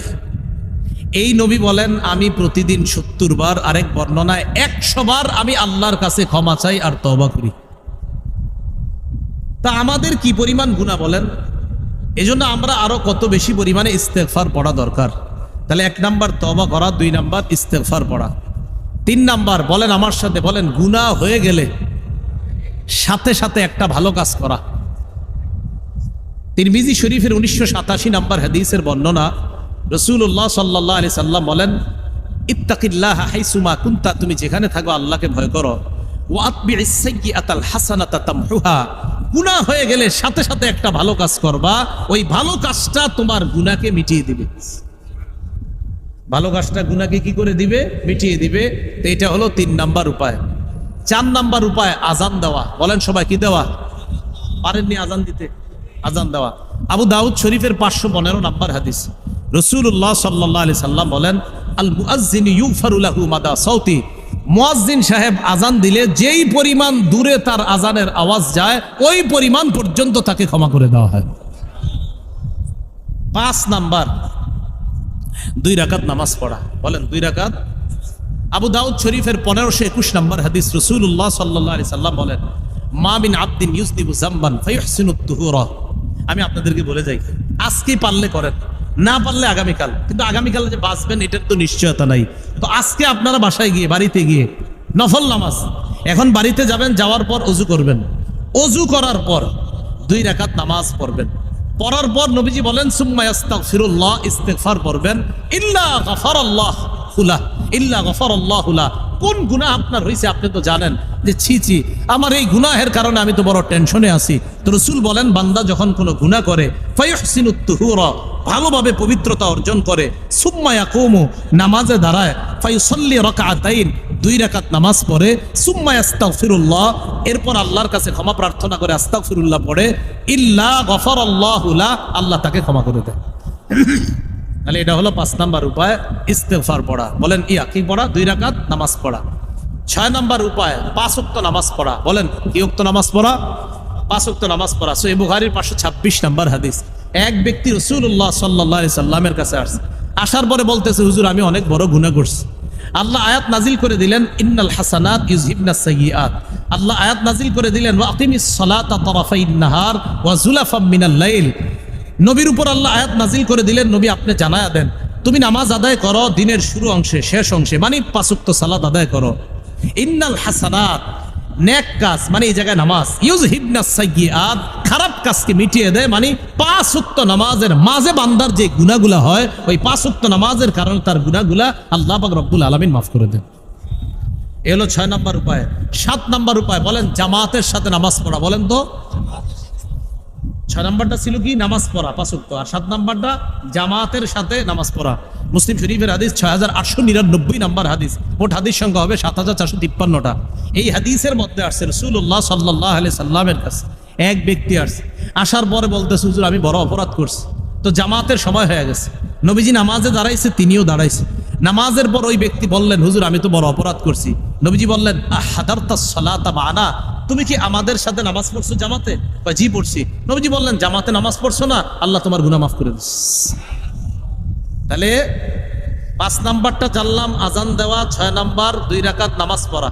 এই নবী বলেন আমি প্রতিদিন 70 বার, আরেক বর্ণনায় 100 বার আমি আল্লাহর কাছে ক্ষমা চাই আর তওবা করি। তা আমাদের কি পরিমাণ গুনাহ বলেন? এজন্য আমরা আরো কত বেশি পরিমাণে ইস্তেগফার পড়া দরকার। তাহলে 1 নাম্বার তওবা করা, 2 নাম্বার ইস্তেগফার পড়া, 3 নাম্বার বলেন আমার সাথে, বলেন গুনাহ হয়ে গেলে সাথে সাথে একটা ভালো কাজ করা। তিরমিজি শরীফের 1987 নাম্বার হাদিসের বর্ণনা, রাসূলুল্লাহ সাল্লাল্লাহু আলাইহি সাল্লাম বলেন ইত্তাকিল্লাহা হাইসুমা কুনতা, তুমি যেখানে থাকো আল্লাহকে ভয় করো। ওয়া আতবিইস সাইয়্যাতাল হাসানাতা তামহুহা, গুনাহ হয়ে গেলে সাথে সাথে একটা ভালো কাজ করবা, ওই ভালো কাজটা তোমার গুনাহকে মিটিয়ে দিবে। ভালো কাজটা গুনাহকে কি করে দিবে? মিটিয়ে দিবে। তো এটা হলো 3 নাম্বার উপায়। 4 নাম্বার উপায় আজান দেওয়া। বলেন সবাই কি দেওয়া? পারেননি আজান দিতে? আজান দেওয়া। আবু দাউদ শরীফের 515 নাম্বার হাদিস, রাসূলুল্লাহ সাল্লাল্লাহু আলাইহি সাল্লাম বলেন আল মুআজ্জিন ইউগফারু লাহু মাদা সাউতি, মুয়াজ্জিন সাহেব আজান দিলে যেই পরিমাণ দূরে তার আজানের আওয়াজ যায় ওই পরিমাণ পর্যন্ত তাকে ক্ষমা করে দেওয়া হয়। 5 নাম্বার 2 রাকাত নামাজ পড়া। বলেন 2 রাকাত। আবু দাউদ শরীফের 1521 নাম্বার হাদিস, রাসূলুল্লাহ সাল্লাল্লাহু আলাইহি সাল্লাম বলেন মা মিন আবদিন ইউযনিবু যামবান ফায়ুহসিনুত তুহুরা। আমি আপনাদেরকে বলে যাই, আজকে পারলে করেন, না পারলে আগামীকাল, কিন্তু আগামীকালে যে বাঁচবেন এটার তো নিশ্চয়তা নাই। তো আজকে আপনারা বাসায় গিয়ে, বাড়িতে গিয়ে নফল নামাজ, এখন বাড়িতে যাবেন, যাওয়ার পর ওযু করবেন, ওযু করার পর 2 রাকাত নামাজ পড়বেন, পড়ার পর নবীজি বলেন সুম্মা ইস্তাগফিরুল্লাহ, ইস্তেগফার পড়বেন, ইল্লা গাফারাল্লাহু লাহ, ইল্লা গাফারাল্লাহু লাহ। কোন গুনাহ আপনার হয়েছে আপনি তো জানেন যে ছি ছি আমার এই গুনাহের কারণে আমি তো বড় টেনশনে আছি। তো রাসূল বলেন বান্দা যখন কোনো গুনাহ করে ফায়ুহসিনুত তুহুরা, ভালোভাবে পবিত্রতা অর্জন করে, সুম্মা ইয়াকুমু, নামাজে দাঁড়ায়, ফায়ুসাল্লি রাকাতাইন, 2 রাকাত নামাজ পড়ে, সুম্মা ইস্তাগফিরুল্লাহ, এরপর আল্লাহর কাছে ক্ষমা প্রার্থনা করে আস্তাগফিরুল্লাহ পড়ে, ইল্লা গাফারাল্লাহু লাহ, আল্লাহ তাকে ক্ষমা করে দেয়। তাহলে এটা হলো 5 নাম্বার উপায়, ইস্তেগফার পড়া। বলেন কি পড়া? 2 রাকাত নামাজ পড়া। 6 নাম্বার উপায় 5 ওয়াক্ত নামাজ পড়া। বলেন কি ওয়াক্ত নামাজ পড়া? 5 ওয়াক্ত নামাজ পড়া। সহিহ বুখারীর 526 নাম্বার হাদিস, এক ব্যক্তি রাসূলুল্লাহ সাল্লাল্লাহু আলাইহি সাল্লামের কাছে আসছে, আসার পরে বলতেছে হুজুর আমি অনেক বড় গুনাহ করছি। আল্লাহ আয়াত নাজিল করে দিলেন ইন্নাল হাসানাত ইউযহিবনাস সাইয়্যাত। আল্লাহ আয়াত নাজিল করে দিলেন ওয়া আকিমিস সালাতা তারাফাইন নাহার ওয়া যুলাফাম মিনাল লাইল। নবীর উপর আল্লাহ আয়াত নাজিল করে দিলেন নবী আপনি জানায়া দেন তুমি নামাজ আদায় করো দিনের শুরু অংশে শেষ অংশে, মানে 5 ওয়াক্ত সালাত আদায় করো। ইন্নাল হাসানাত, নেক কাজ, মানে এই জায়গায় নামাজ, ইউযহিবনাস সাইয়্যাত, খারাপ কাজকে মিটিয়ে দেয়, মানে 5 ওয়াক্ত নামাজের মাঝে বান্দার যে গুনাহগুলা হয় ওই 5 ওয়াক্ত নামাজের কারণে তার গুনাহগুলা আল্লাহ পাক রব্বুল আলামিন মাফ করে দেন। এ হলো 6 নাম্বার উপায়। 7 নাম্বার উপায় বলেন জামাতের সাথে নামাজ পড়া। বলেন তো 6 নাম্বারটা ছিল কি? নামাজ পড়া 5 ওয়াক্ত, আর 7 নাম্বারটা জামাতের সাথে নামাজ পড়া। মুসলিম শরীফের হাদিস 6899 নাম্বার হাদিস, মোট হাদিস সংখ্যা হবে 7453টা। এই হাদিসের মধ্যে আসছে রাসূলুল্লাহ সাল্লাল্লাহু আলাইহি সাল্লামের কাছে এক ব্যক্তি আসছে, আসার পরে বলতেছে হুজুর আমি বড় অপরাধ করছি, তো জামাতের সময় হয়ে গেছে, নবীজি নামাজে দাঁড়াইছে, তিনিও দাঁড়াইছে। নামাজের পর ওই ব্যক্তি বললেন, হুজুর আমি তো বড় অপরাধ করছি। নবীজি বললেন, আহাদারতাস সালাতা মানা, তুমি কি আমাদের সাথে নামাজ পড়ছো জামাতে? জি পড়ছি। নবীজি বললেন, জামাতে নামাজ পড়ছো না, আল্লাহ তোমার গুনাহ মাফ করে দিস। তাহলে 5 নাম্বারটা জানলাম, আজান দেওয়া। 6 নাম্বার 2 রাকাত নামাজ পড়া।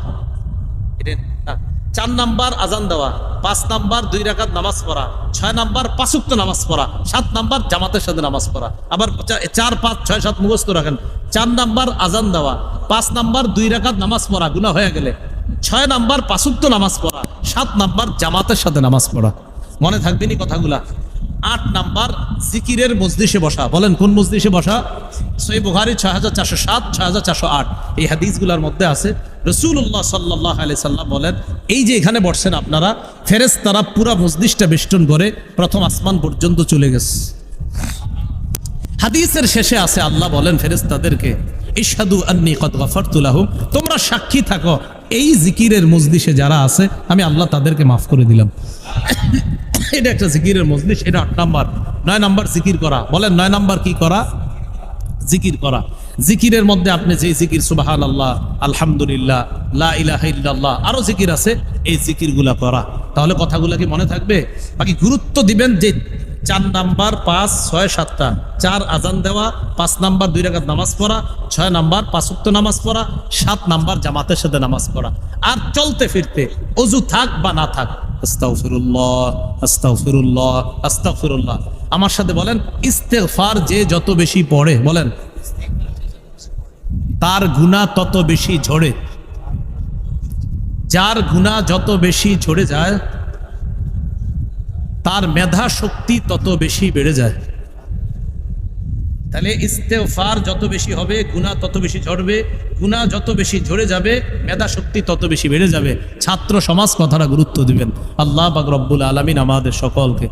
4 নাম্বার আজান দেওয়া, 5 নাম্বার 2 রাকাত নামাজ পড়া, 6 নাম্বার 5 ওয়াক্ত নামাজ পড়া, 7 নাম্বার জামাতের সাথে নামাজ পড়া। আবার 4, 5, 6, 7 মুখস্থ রাখেন। 4 নাম্বার আজান দেওয়া, 5 নাম্বার 2 রাকাত নামাজ পড়া গুনাহ হয়ে গেলে, 6 নাম্বার 5 ওয়াক্ত নামাজ পড়া, 7 নাম্বার জামাতের সাথে নামাজ পড়া। মনে থাকবে নি কথাগুলা? 8 নাম্বার জিকিরের মজলিসে বসা। বলেন কোন মজলিসে বসা? সহিহ বুখারী 6407, 6408 এই হাদিসগুলোর মধ্যে আছে। রাসূলুল্লাহ সাল্লাল্লাহু আলাইহি সাল্লাম বলেন, এই যে এখানে বসছেন আপনারা, ফেরেশতারা পুরো মজলিসটা বেষ্টন করে প্রথম আসমান পর্যন্ত চলে গেছে। হাদিসের শেষে আছে, আল্লাহ বলেন ফেরেশতাদেরকে, ইশহাদু আন্নী কদ গফারতু লাহুম, তোমরা সাক্ষী থাকো এই জিকিরের মজলিসে যারা আছে আমি আল্লাহ তাদেরকে মাফ করে দিলাম। এটা একটা জিকিরের মজলিস। এটা 8 নাম্বার। 9 নাম্বার জিকির করা। বলেন 9 নাম্বার কি করা? জিকির করা। জিকিরের মধ্যে আপনি যে জিকির সুবহানাল্লাহ, আলহামদুলিল্লাহ, লা ইলাহা ইল্লাল্লাহ, আরো জিকির আছে, এই জিকিরগুলা করা। তাহলে কথাগুলো কি মনে থাকবে? বাকি গুরুত্ব দিবেন যে 4 নাম্বার 5, 6, 7টা 4 আজান দেওয়া, 5 নাম্বার 2 রাকাত নামাজ পড়া, 6 নাম্বার 5 ওয়াক্ত নামাজ পড়া, 7 নাম্বার জামাতের সাথে নামাজ পড়া। আর চলতে ফিরতে ওযু থাক বা না থাক, আস্তাগফিরুল্লাহ, আস্তাগফিরুল্লাহ, আস্তাগফিরুল্লাহ। আমার সাথে বলেন, ইস্তেগফার যে যত বেশি পড়ে, বলেন, তার গুনাহ তত বেশি ঝরে। যার গুনাহ যত বেশি ঝরে যায়, তার মেধা শক্তি তত বেশি বেড়ে যায়। তাহলে ইস্তেগফার যত বেশি হবে, গুনাহ তত বেশি ঝরবে। গুনাহ যত বেশি ঝরে যাবে, মেধা শক্তি তত বেশি বেড়ে যাবে। ছাত্র সমাজ কথাটা গুরুত্ব দিবেন। আল্লাহ পাক রব্বুল আলামিন আমাদের সকলকে